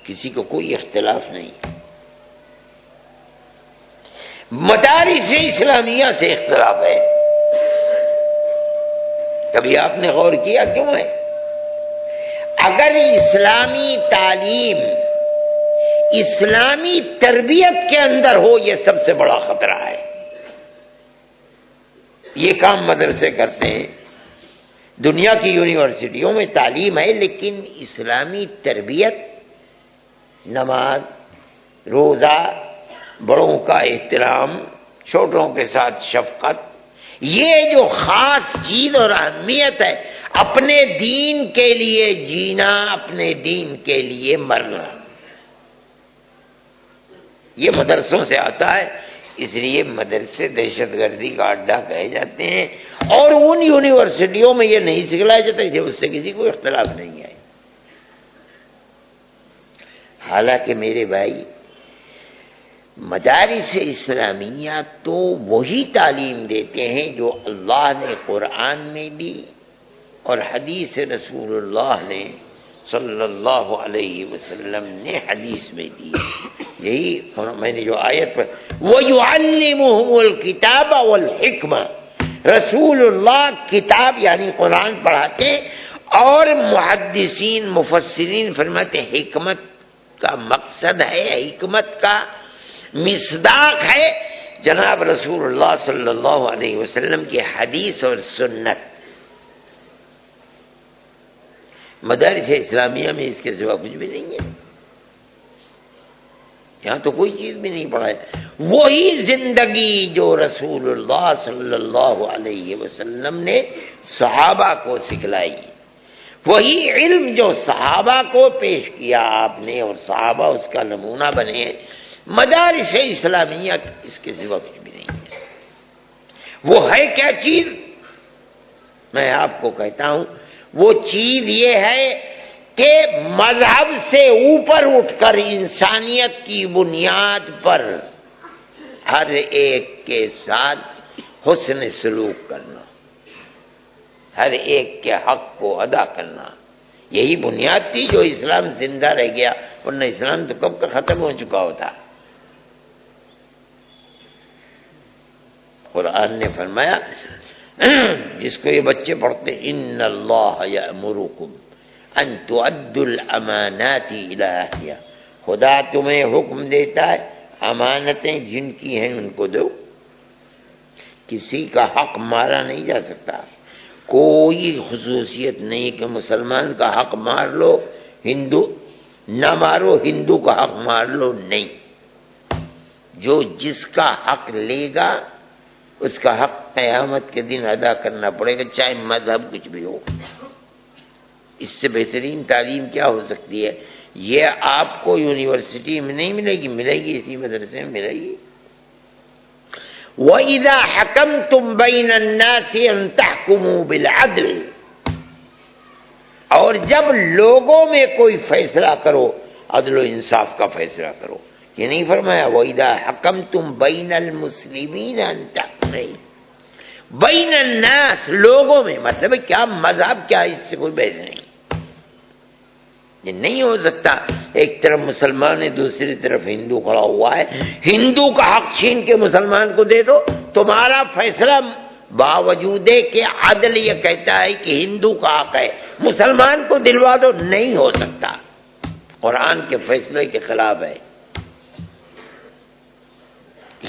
کسی کو کوئی اختلاف نہیں۔ مدارس اسلامیہ سے اختلاف ہے، کبھی آپ نے غور کیا کیوں ہے؟ اگر اسلامی تعلیم اسلامی تربیت کے اندر ہو، یہ سب سے بڑا خطرہ ہے۔ یہ کام مدرسے کرتے ہیں، دنیا کی یونیورسٹیوں میں تعلیم ہے لیکن اسلامی تربیت، نماز، روزہ، بڑوں کا احترام، چھوٹوں کے ساتھ شفقت، یہ جو خاص چیز اور اہمیت ہے، اپنے دین کے لیے جینا، اپنے دین کے لیے مرنا، یہ مدرسوں سے آتا ہے۔ اس لیے مدرسے دہشت گردی کا اڈا کہے جاتے ہیں، اور ان یونیورسٹیوں میں یہ نہیں سکھلایا جاتا کہ اس سے کسی کو اختلاف نہیں ہے۔ حالانکہ میرے بھائی، مدارس اسلامیہ تو وہی تعلیم دیتے ہیں جو اللہ نے قرآن میں دی اور حدیث رسول اللہ نے صلی اللہ علیہ وسلم نے حدیث میں دی۔ یہی میں نے جو آیت پر وَيُعَلِّمُهُمُ الْكِتَابَ وَالْحِكْمَةَ، رسول اللہ کتاب یعنی قرآن پڑھاتے، اور محدثین مفسرین فرماتے حکمت کا مقصد ہے، حکمت کا مصداق ہے جناب رسول اللہ صلی اللہ علیہ وسلم کی حدیث اور سنت۔ مدارس اسلامیہ میں اس کے سوا کچھ بھی نہیں ہے، یہاں تو کوئی چیز بھی نہیں پڑھائے۔ وہی زندگی جو رسول اللہ صلی اللہ علیہ وسلم نے صحابہ کو سکھلائی، وہی علم جو صحابہ کو پیش کیا آپ نے اور صحابہ اس کا نمونہ بنے، مدارس اسلامیہ اس کے سوا کچھ بھی نہیں ہے۔ وہ ہے کیا چیز؟ میں آپ کو کہتا ہوں، وہ چیز یہ ہے کہ مذہب سے اوپر اٹھ کر انسانیت کی بنیاد پر ہر ایک کے ساتھ حسن سلوک کرنا، ہر ایک کے حق کو ادا کرنا، یہی بنیاد تھی جو اسلام زندہ رہ گیا، ورنہ اسلام تو کب کا ختم ہو چکا ہوتا۔ قرآن نے فرمایا، جس کو یہ بچے پڑھتے ہیں، ان اللہ یأمرکم ان تؤدوا الامانات الی اہلہا، خدا تمہیں حکم دیتا ہے امانتیں جن کی ہیں ان کو دو۔ کسی کا حق مارا نہیں جا سکتا، کوئی خصوصیت نہیں کہ مسلمان کا حق مار لو، ہندو نہ مارو، ہندو کا حق مار لو، نہیں۔ جو جس کا حق لے گا اس کا حق قیامت کے دن ادا کرنا پڑے گا، چاہے مذہب کچھ بھی ہو۔ اس سے بہترین تعلیم کیا ہو سکتی ہے؟ یہ آپ کو یونیورسٹی میں نہیں ملے گی، ملے گی اسی مدرسے میں ملے گی۔ وَإِذَا حَكَمْتُمْ بَيْنَ النَّاسِ أَن تَحْكُمُوا بِالْعَدْلِ، اور جب لوگوں میں کوئی فیصلہ کرو، عدل و انصاف کا فیصلہ کرو. یہ نہیں فرمایا وَإِذَا حَكَمْتُمْ بَيْنَ الْمُسْلِمِينَ أَن تَحْكُمُوا بَيْنَ النَّاسِ، لوگوں میں، مطلب کیا مذہب کیا، اس سے کوئی بحث نہیں. یہ نہیں ہو سکتا ایک طرف مسلمان ہے دوسری طرف ہندو کھڑا ہوا ہے، ہندو کا حق چھین کے مسلمان کو دے دو، تمہارا فیصلہ باوجود کہ عدل یہ کہتا ہے کہ ہندو کا حق ہے مسلمان کو دلوا دو، نہیں ہو سکتا، قرآن کے فیصلے کے خلاف ہے.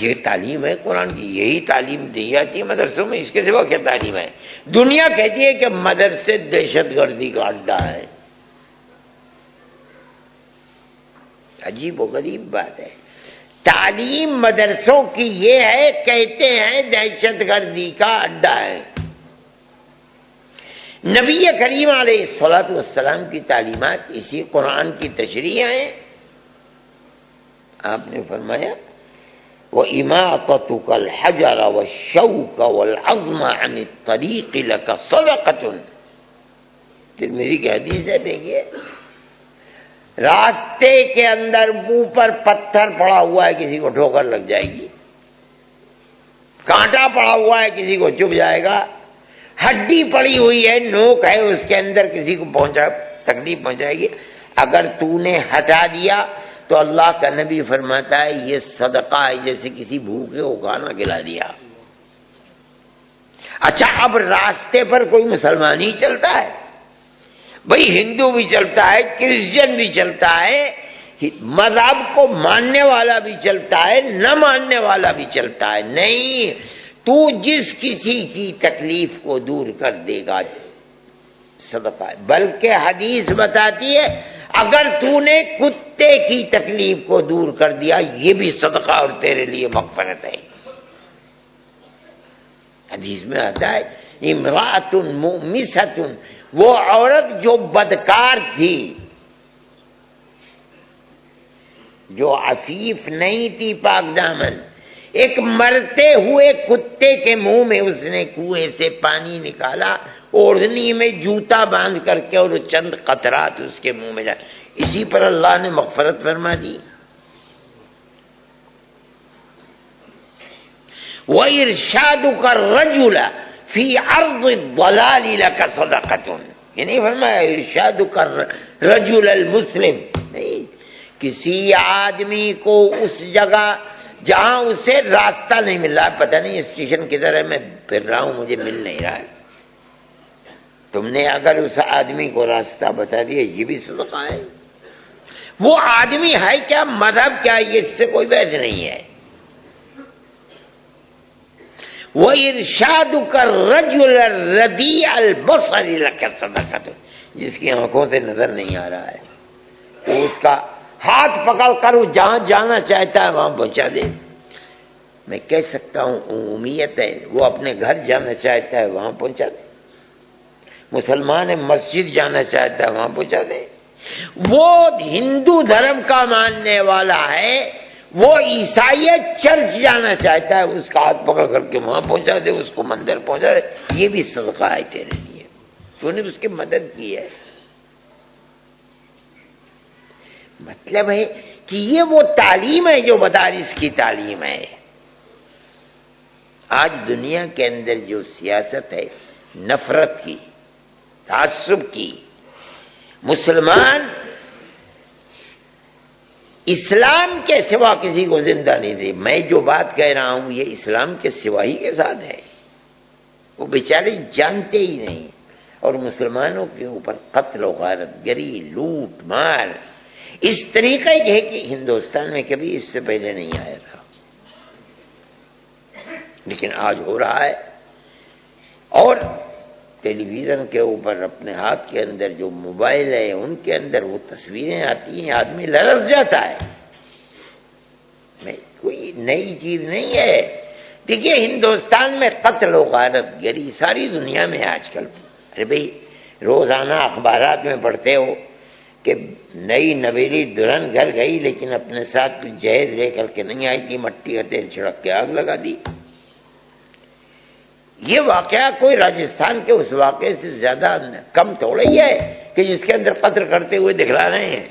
یہ تعلیم ہے قرآن کی، یہی تعلیم دی جاتی ہے مدرسوں میں، اس کے سوا کیا تعلیم ہے؟ دنیا کہتی ہے کہ مدرسے دہشت گردی کا اڈا ہے. عجیب و غریب بات ہے. تعلیم مدرسوں کی یہ ہے، کہتے ہیں دہشت گردی کا اڈا ہے. نبی کریم علیہ الصلوۃ والسلام کی تعلیمات اسی قرآن کی تشریح ہیں. آپ نے فرمایا وَإِمَاطَتُكَ الْحَجَرَ وَالشَّوْكَ وَالْعَظْمَ عَنِ الطَّرِيقِ لَكَ صَدَقَةٌ. ترمذی کی حدیث ہے، دیکھیے، راستے کے اندر منہ پر پتھر پڑا ہوا ہے، کسی کو ٹھوکر لگ جائے گی، کانٹا پڑا ہوا ہے کسی کو چبھ جائے گا، ہڈی پڑی ہوئی ہے، نوک ہے اس کے اندر، کسی کو تکلیف پہنچائے گی، اگر تو نے ہٹا دیا تو اللہ کا نبی فرماتا ہے یہ صدقہ ہے، جیسے کسی بھوکے کو کھانا کھلا دیا. اچھا، اب راستے پر کوئی مسلمان ہی چلتا ہے، بھئی ہندو بھی چلتا ہے، کرسچن بھی چلتا ہے، مذہب کو ماننے والا بھی چلتا ہے، نہ ماننے والا بھی چلتا ہے. نہیں، تو جس کسی کی تکلیف کو دور کر دے گا صدقہ ہے. بلکہ حدیث بتاتی ہے اگر تو نے کتے کی تکلیف کو دور کر دیا یہ بھی صدقہ اور تیرے لیے مغفرت ہے. حدیث میں آتا ہے امرأۃ مؤمسۃ، وہ عورت جو بدکار تھی، جو عفیف نہیں تھی، پاک دامن، ایک مرتے ہوئے کتے کے منہ میں اس نے کنویں سے پانی نکالا، اوڑھنی میں جوتا باندھ کر کے اور چند قطرات اس کے منہ میں ڈال، اسی پر اللہ نے مغفرت فرما دی. وَإِرْشَادُكَ الرَّجُلَ فِي عَرْضِ الضَّلَالِ لَكَ صَدَقَةٌ. یہ نہیں فرمایا ارشادُكَ الرَّجُلَ الْمُسْلِمِ، نہیں، کسی آدمی کو اس جگہ جہاں اسے راستہ نہیں مل رہا، پتہ نہیں اسٹیشن کدھر ہے، میں پھر رہا ہوں مجھے مل نہیں رہا ہے، تم نے اگر اس آدمی کو راستہ بتا دیا یہ بھی صدقہ ہے. وہ آدمی ہے کیا، مذہب کیا، یہ اس سے کوئی بحث نہیں ہے. وَإِرْشَادُكَ الرَّجُلَ الرَّدِيعَ الْبَصَرِ لَكَ صَدَقَةٌ، جس کی آنکھوں سے نظر نہیں آ رہا ہے، تو اس کا ہاتھ پکڑ کر وہ جہاں جانا چاہتا ہے وہاں پہنچا دے. میں کہہ سکتا ہوں عمومیت ہے، وہ اپنے گھر جانا چاہتا ہے وہاں پہنچا دے. مسلمان ہے مسجد جانا چاہتا ہے وہاں پہنچا دے. وہ ہندو دھرم کا ماننے والا ہے، وہ عیسائیت چرچ جانا چاہتا ہے، اس کا ہاتھ پکڑ کر کے وہاں پہنچا دے، اس کو مندر پہنچا دے، یہ بھی صدقہ ہے تیرے لیے، تو نے اس کی مدد کی ہے. مطلب ہے کہ یہ وہ تعلیم ہے جو مدارس کی تعلیم ہے. آج دنیا کے اندر جو سیاست ہے نفرت کی، تعصب کی، مسلمان اسلام کے سوا کسی کو زندہ نہیں دے. میں جو بات کہہ رہا ہوں یہ اسلام کے سوا ہی کے ساتھ ہے، وہ بیچارے جانتے ہی نہیں، اور مسلمانوں کے اوپر قتل و غارت گری، لوٹ مار اس طریقے کے کہ ہندوستان میں کبھی اس سے پہلے نہیں آیا تھا، لیکن آج ہو رہا ہے. اور ٹیلی ویژن کے اوپر اپنے ہاتھ کے اندر جو موبائل ہے ان کے اندر وہ تصویریں آتی ہیں، آدمی لرز جاتا ہے. کوئی نئی چیز نہیں ہے. دیکھیے ہندوستان میں قتل و غارت گری ساری دنیا میں آج کل. ارے بھائی روزانہ اخبارات میں پڑھتے ہو کہ نئی نویلی دلہن گھر گئی لیکن اپنے ساتھ کچھ جہیز لے کر کے نہیں آئی تھی، مٹی کا تیل چھڑک کے آگ لگا دی. یہ واقعہ کوئی راجستھان کے اس واقعے سے زیادہ کم تھوڑا ہی ہے کہ جس کے اندر قتل کرتے ہوئے دکھلا رہے ہیں.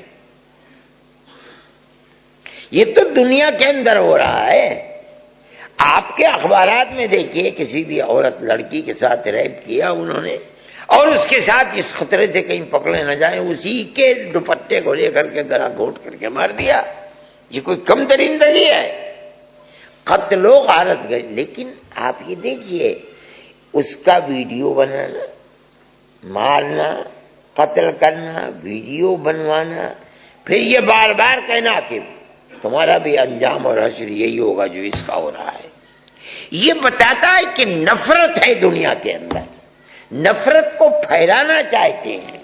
یہ تو دنیا کے اندر ہو رہا ہے. آپ کے اخبارات میں دیکھیے کسی بھی عورت لڑکی کے ساتھ ریپ کیا انہوں نے، اور اس کے ساتھ اس خطرے سے کہیں پکڑے نہ جائیں اسی کے دوپٹے کو لے کر کے گلا گھونٹ کر کے مار دیا. یہ کوئی کم ترین زندگی ہے؟ قتل و غارت گئی. لیکن آپ یہ دیکھیے اس کا ویڈیو بنانا، مارنا، قتل کرنا، ویڈیو بنوانا، پھر یہ بار بار کہنا کہ تمہارا بھی انجام اور حشر یہی ہوگا جو اس کا ہو رہا ہے. یہ بتاتا ہے کہ نفرت ہے دنیا کے اندر، نفرت کو پھیلانا چاہتے ہیں.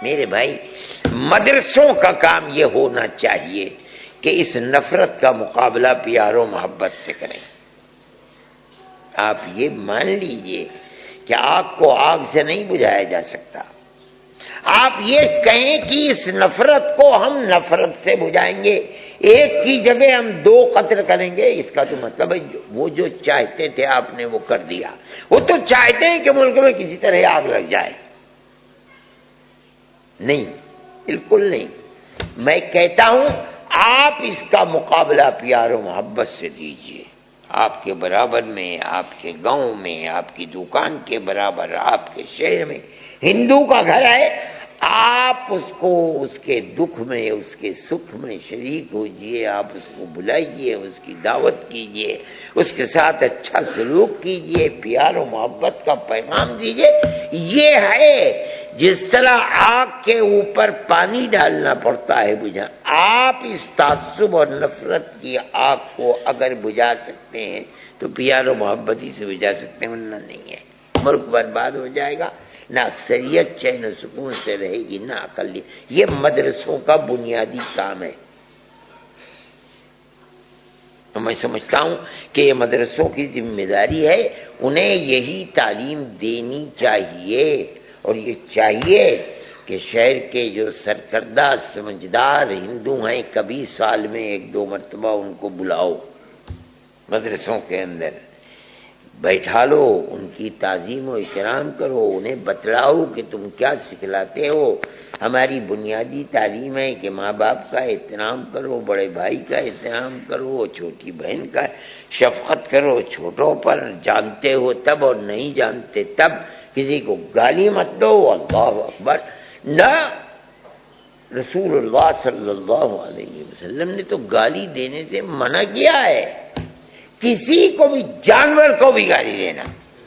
میرے بھائی مدرسوں کا کام یہ ہونا چاہیے کہ اس نفرت کا مقابلہ پیار و محبت سے کریں. آپ یہ مان لیجئے کہ آگ کو آگ سے نہیں بجھایا جا سکتا. آپ یہ کہیں کہ اس نفرت کو ہم نفرت سے بجھائیں گے، ایک کی جگہ ہم دو قتل کریں گے، اس کا تو مطلب ہے وہ جو چاہتے تھے آپ نے وہ کر دیا. وہ تو چاہتے ہیں کہ ملک میں کسی طرح آگ لگ جائے. نہیں، بالکل نہیں. میں کہتا ہوں آپ اس کا مقابلہ پیار و محبت سے دیجئے. آپ کے برابر میں، آپ کے گاؤں میں، آپ کی دکان کے برابر، آپ کے شہر میں ہندو کا گھر ہے، آپ اس کو اس کے دکھ میں، اس کے سکھ میں شریک ہوجئے. آپ اس کو بلائیے، اس کی دعوت کیجئے، اس کے ساتھ اچھا سلوک کیجئے، پیار و محبت کا پیغام دیجئے. یہ ہے جس طرح آگ کے اوپر پانی ڈالنا پڑتا ہے بجھا. آپ اس تعصب اور نفرت کی آگ کو اگر بجھا سکتے ہیں تو پیار و محبت ہی سے بجھا سکتے ہیں، ورنہ نہیں ہے. ملک برباد ہو جائے گا، نہ اکثریت چین و سکون سے رہے گی، نہ اقلیت. یہ مدرسوں کا بنیادی کام ہے. تو میں سمجھتا ہوں کہ یہ مدرسوں کی ذمہ داری ہے، انہیں یہی تعلیم دینی چاہیے. اور یہ چاہیے کہ شہر کے جو سرکردہ سمجھدار ہندو ہیں کبھی سال میں 1-2 مرتبہ ان کو بلاؤ، مدرسوں کے اندر بیٹھا لو، ان کی تعظیم و اکرام کرو، انہیں بتلاؤ کہ تم کیا سکھلاتے ہو. ہماری بنیادی تعلیم ہے کہ ماں باپ کا احترام کرو، بڑے بھائی کا احترام کرو، چھوٹی بہن کا شفقت کرو، چھوٹوں پر جانتے ہو تب اور نہیں جانتے تب. کسی کو گالی مت دو. اللہ اکبر. نہ رسول اللہ صلی اللہ علیہ وسلم نے تو گالی دینے سے منع کیا ہے. کسی کو بھی، جانور کو بھی گالی دینا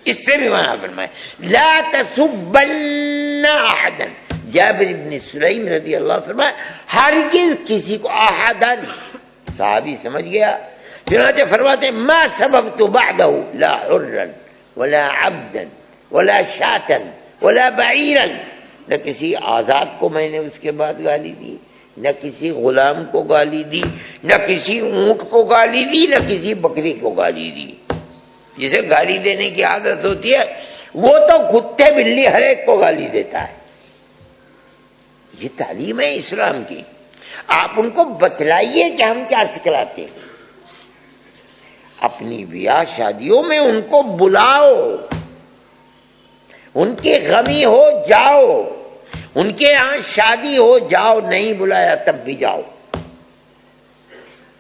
اس سے بھی منع فرمایا. لا تسبن احدا. جابر بن سلیم رضی اللہ فرمایا ہرگز کسی کو احدا. صحابی سمجھ گیا، چنانچہ فرماتے ما سببت بعده لا حرا ولا عبدا ولا شاتا ولا بعیرا. نہ کسی آزاد کو میں نے اس کے بعد گالی دی، نہ کسی غلام کو گالی دی، نہ کسی اونٹ کو گالی دی، نہ کسی بکری کو گالی دی. جسے گالی دینے کی عادت ہوتی ہے وہ تو کتے بلی ہر ایک کو گالی دیتا ہے. یہ تعلیم ہے اسلام کی. آپ ان کو بتلائیے کہ ہم کیا سکھلاتے ہیں. اپنی بیاہ شادیوں میں ان کو بلاؤ، ان کی غمی ہو جاؤ، ان کے ہاں شادی ہو جاؤ، نہیں بلایا تب بھی جاؤ.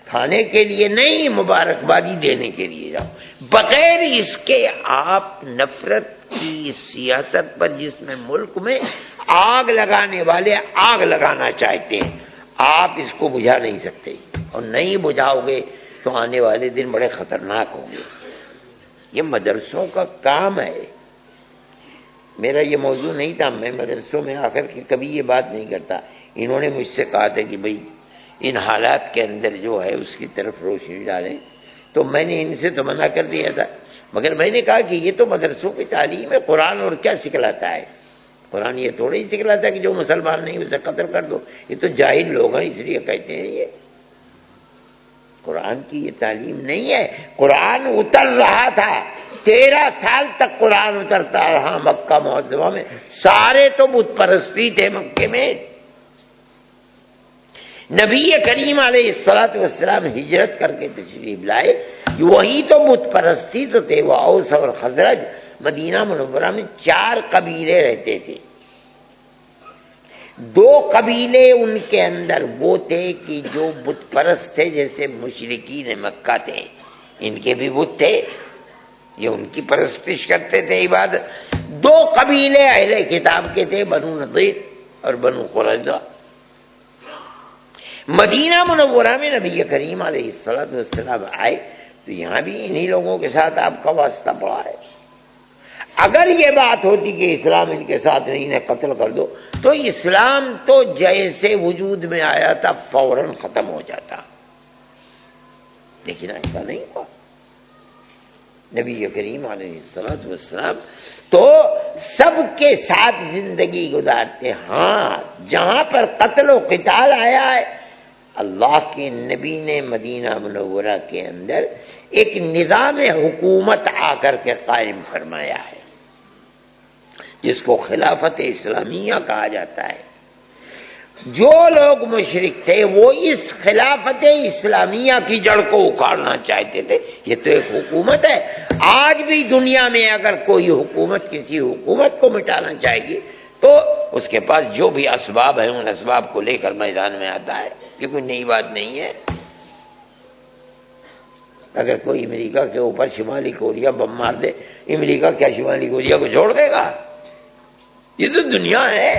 کھانے کے لیے نہیں، مبارکبادی دینے کے لیے جاؤ. بغیر اس کے آپ نفرت کی سیاست پر، جس میں ملک میں آگ لگانے والے آگ لگانا چاہتے ہیں، آپ اس کو بجھا نہیں سکتے. اور نہیں بجھاؤ گے تو آنے والے دن بڑے خطرناک ہوں گے. یہ مدرسوں کا کام ہے. میرا یہ موضوع نہیں تھا، میں مدرسوں میں آ کر کے کبھی یہ بات نہیں کرتا. انہوں نے مجھ سے کہا تھا کہ بھئی ان حالات کے اندر جو ہے اس کی طرف روشنی ڈالیں، تو میں نے ان سے تو منع کر دیا تھا. مگر میں نے کہا کہ یہ تو مدرسوں کی تعلیم ہے. قرآن اور کیا سکھلاتا ہے؟ قرآن یہ تھوڑی ہی سکھلاتا ہے کہ جو مسلمان نہیں اسے قتل کر دو. یہ تو جاہل لوگ ہیں اس لیے کہتے ہیں. یہ قرآن کی یہ تعلیم نہیں ہے. قرآن اتر رہا تھا، 13 سال تک قرآن اترتا رہا مکہ معظمہ میں. سارے تو بت پرستی تھے مکے میں. نبی کریم علیہ السلام ہجرت کر کے تشریف لائے، وہی تو بت پرستی تو تھے. وہ اوس اور خزرج مدینہ منورہ میں 4 قبیلے رہتے تھے. دو قبیلے ان کے اندر وہ تھے کہ جو بت پرست تھے، جیسے مشرکین مکہ تھے، ان کے بھی بت تھے، یہ ان کی پرستش کرتے تھے، عبادت۔ دو قبیلے اہل کتاب کے تھے، بنو نضیر اور بنو قریظہ۔ مدینہ منورہ میں نبی کریم علیہ السلام آئے تو یہاں بھی انہی لوگوں کے ساتھ آپ کا واسطہ پڑا ہے۔ اگر یہ بات ہوتی کہ اسلام ان کے ساتھ نہیں ہے، قتل کر دو، تو اسلام تو جیسے وجود میں آیا تھا فوراً ختم ہو جاتا، لیکن ایسا نہیں ہوا۔ نبی کریم علیہ السلام تو سب کے ساتھ زندگی گزارتے۔ ہاں، جہاں پر قتل و قتال آیا ہے، اللہ کے نبی نے مدینہ منورہ کے اندر ایک نظام حکومت آ کر کے قائم فرمایا ہے، جس کو خلافت اسلامیہ کہا جاتا ہے۔ جو لوگ مشرک تھے وہ اس خلافت اسلامیہ کی جڑ کو اکھاڑنا چاہتے تھے۔ یہ تو ایک حکومت ہے۔ آج بھی دنیا میں اگر کوئی حکومت کسی حکومت کو مٹانا چاہے گی تو اس کے پاس جو بھی اسباب ہیں ان اسباب کو لے کر میدان میں آتا ہے، یہ کوئی نئی بات نہیں ہے۔ اگر کوئی امریکہ کے اوپر شمالی کوریا بم مار دے، امریکہ کیا شمالی کوریا کو چھوڑ دے گا؟ یہ تو دنیا ہے۔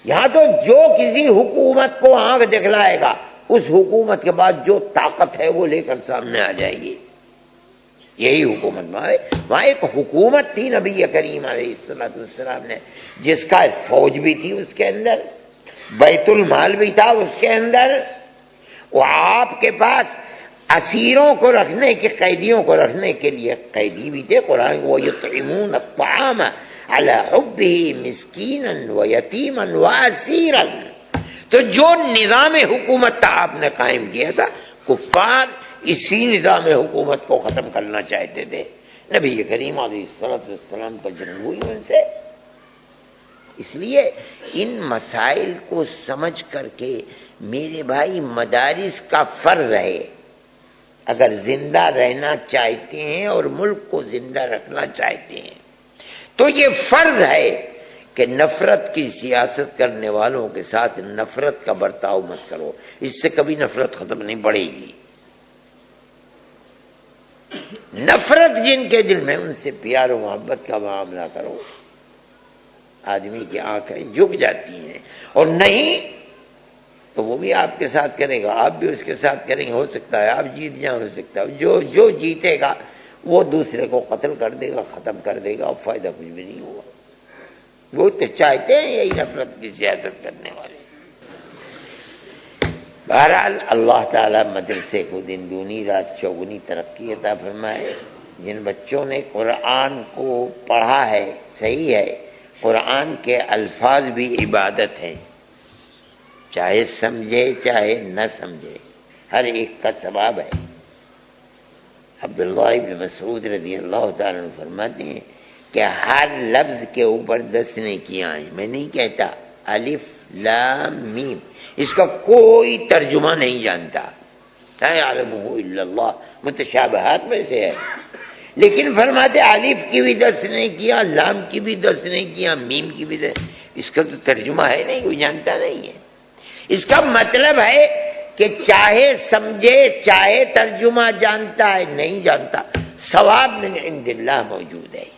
یہاں تو جو کسی حکومت کو آنکھ دکھلائے گا، اس حکومت کے بعد جو طاقت ہے وہ لے کر سامنے آ جائے گی۔ یہی حکومت وہاں ایک حکومت تھی نبی کریم علیہ السلام نے، جس کا فوج بھی تھی اس کے اندر، بیت المال بھی تھا اس کے اندر، وہ آپ کے پاس اسیروں کو رکھنے کے، قیدیوں کو رکھنے کے لیے قیدی بھی تھے۔ قرآن وَيُطْعِمُونَ الطَّعَامَ عَلَىٰ حُبِّهِ مِسْكِينًا وَيَتِيمًا وَأَسِيرًا۔ تو جو نظام حکومت تھا آپ نے قائم کیا تھا، کفار اسی نظام حکومت کو ختم کرنا چاہتے تھے۔ نبی کریم علیہ السلام کا جنگ ہوئی ان سے۔ اس لیے ان مسائل کو سمجھ کر کے میرے بھائی مدارس کا فرض ہے، اگر زندہ رہنا چاہتے ہیں اور ملک کو زندہ رکھنا چاہتے ہیں تو یہ فرض ہے کہ نفرت کی سیاست کرنے والوں کے ساتھ نفرت کا برتاؤ مت کرو، اس سے کبھی نفرت ختم نہیں پڑے گی۔ نفرت جن کے دل میں، ان سے پیار و محبت کا معاملہ کرو، آدمی کی آنکھیں جھک جاتی ہیں، اور نہیں تو وہ بھی آپ کے ساتھ کرے گا، آپ بھی اس کے ساتھ کریں گے، ہو سکتا ہے آپ جیت جائیں، ہو سکتا ہے جو جیتے گا وہ دوسرے کو قتل کر دے گا، ختم کر دے گا، اور فائدہ کچھ بھی نہیں ہوگا۔ وہ تو چاہتے ہیں یہی نفرت کی سیاست کرنے والے۔ بہرحال اللہ تعالیٰ مدرسے کو دن دونی رات چوگنی ترقی عطا فرمائے۔ جن بچوں نے قرآن کو پڑھا ہے، صحیح ہے، قرآن کے الفاظ بھی عبادت ہیں، چاہے سمجھے چاہے نہ سمجھے، ہر ایک کا ثواب ہے۔ عبداللہ ابن مسعود رضی اللہ تعالیٰ عنہ فرماتے ہیں کہ ہر لفظ کے اوپر 10 نیکیاں ہیں۔ میں نہیں کہتا الف لام میم، اس کا کوئی ترجمہ نہیں جانتا، لا یعلمہ الا اللہ، متشابہات میں سے ہے، لیکن فرماتے الف کی بھی 10 نیکیاں، لام کی بھی 10 نیکیاں، میم کی بھی 10، اس کا تو ترجمہ ہے نہیں، کوئی جانتا نہیں ہے۔ اس کا مطلب ہے کہ چاہے سمجھے چاہے ترجمہ جانتا ہے نہیں جانتا، ثواب من عند اللہ موجود ہے۔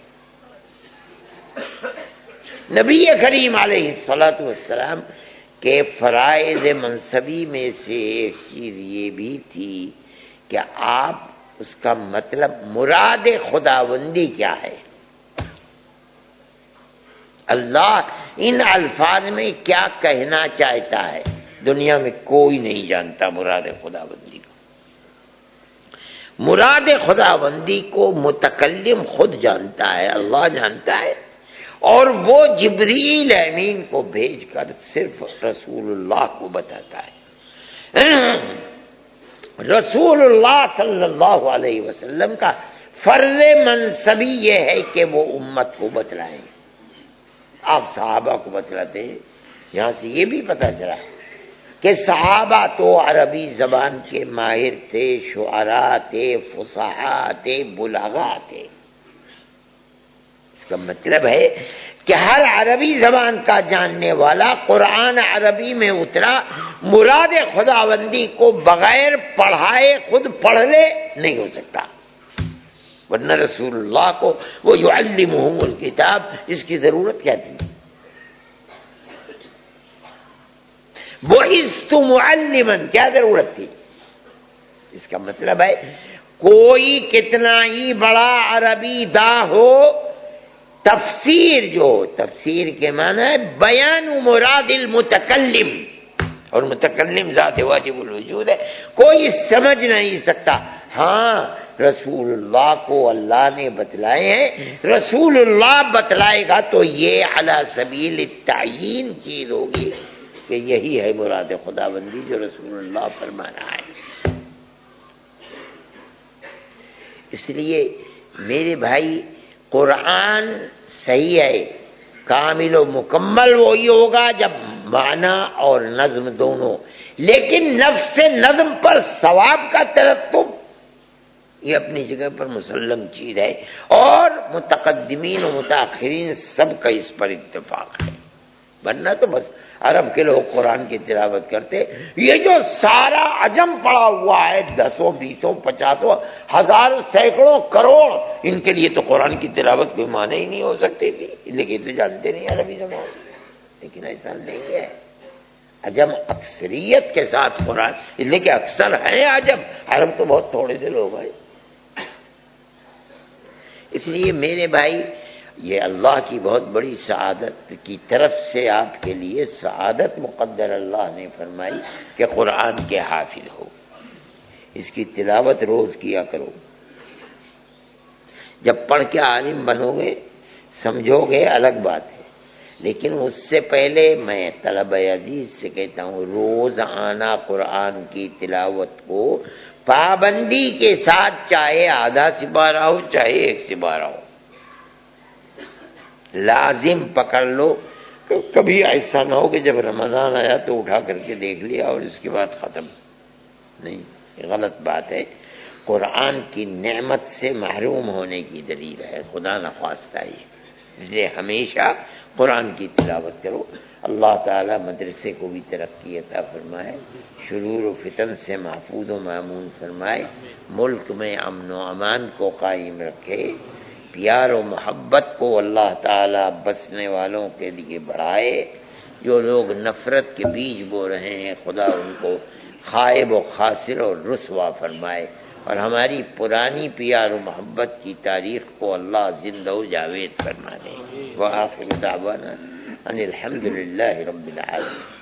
نبی کریم علیہ السلام کے فرائض منصبی میں سے ایک چیز یہ بھی تھی کہ آپ اس کا مطلب مراد خداوندی کیا ہے، اللہ ان الفاظ میں کیا کہنا چاہتا ہے، دنیا میں کوئی نہیں جانتا مراد خداوندی کو۔ مراد خداوندی کو متکلم خود جانتا ہے، اللہ جانتا ہے، اور وہ جبریل امین کو بھیج کر صرف رسول اللہ کو بتاتا ہے۔ رسول اللہ صلی اللہ علیہ وسلم کا فرض منصبی یہ ہے کہ وہ امت کو بتلائیں۔ آپ صحابہ کو بتلاتے ہیں، یہاں سے یہ بھی پتہ چلا کہ صحابہ تو عربی زبان کے ماہر تھے، شعراء تھے، فصحاء تھے، بلغاء تھے۔ اس کا مطلب ہے کہ ہر عربی زبان کا جاننے والا قرآن عربی میں اترا، مراد خداوندی کو بغیر پڑھائے خود پڑھ لے نہیں ہو سکتا، ورنہ رسول اللہ کو وہ یعلمہم الکتاب اس کی ضرورت کیا تھی؟ بعثت معلما، کیا ضرورت تھی؟ اس کا مطلب ہے کوئی کتنا ہی بڑا عربی دا ہو، تفسیر جو تفسیر کے معنی ہے بیان مراد المتکلم، اور متکلم ذات واجب الوجود ہے، کوئی سمجھ نہیں سکتا۔ ہاں رسول اللہ کو اللہ نے بتلائے ہیں، رسول اللہ بتلائے گا تو یہ علی سبیل التعیین چیز ہوگی کہ یہی ہے مراد خداوندی جو رسول اللہ فرما رہا ہے۔ اس لیے میرے بھائی قرآن صحیح ہے، کامل و مکمل وہی ہوگا جب معنی اور نظم دونوں، لیکن نفس نظم پر ثواب کا ترتب یہ اپنی جگہ پر مسلم چیز ہے، اور متقدمین و متاخرین سب کا اس پر اتفاق ہے، ورنہ تو بس عرب کے لوگ قرآن کی تلاوت کرتے، یہ جو سارا عجم پڑا ہوا ہے 10 20 50 ہزار سینکڑوں کروڑ، ان کے لیے تو قرآن کی تلاوت کوئی معنی ہی نہیں ہو سکتی تھی، لیکن تو جانتے نہیں عربی زبان، لیکن ایسا نہیں ہے، عجم اکثریت کے ساتھ قرآن، اس لیے کہ اکثر ہیں عجم، عرب تو بہت تھوڑے سے لوگ ہیں۔ اس لیے میرے بھائی یہ اللہ کی بہت بڑی سعادت کی طرف سے آپ کے لیے سعادت مقدر اللہ نے فرمائی کہ قرآن کے حافظ ہو، اس کی تلاوت روز کیا کرو، جب پڑھ کے عالم بنو گے سمجھو گے الگ بات ہے، لیکن اس سے پہلے میں طلبہ عزیز سے کہتا ہوں روز آنا قرآن کی تلاوت کو پابندی کے ساتھ، چاہے آدھا سپارہ ہو چاہے 1 سپارہ ہو، لازم پکڑ لو۔ کبھی ایسا نہ ہو کہ جب رمضان آیا تو اٹھا کر کے دیکھ لیا اور اس کے بعد ختم، نہیں، یہ غلط بات ہے، قرآن کی نعمت سے محروم ہونے کی دلیل ہے، خدا نخواستہ یہ، اس لیے ہمیشہ قرآن کی تلاوت کرو۔ اللہ تعالیٰ مدرسے کو بھی ترقی عطا فرمائے، شرور و فتن سے محفوظ و مامون فرمائے، ملک میں امن و امان کو قائم رکھے، پیار و محبت کو اللہ تعالیٰ بسنے والوں کے لیے بڑھائے، جو لوگ نفرت کے بیج بو رہے ہیں خدا ان کو خائب و خاسر اور رسوا فرمائے، اور ہماری پرانی پیار و محبت کی تاریخ کو اللہ زندہ و جاوید فرما دے۔ وآخر دعوانا ان الحمد للہ رب العالمین۔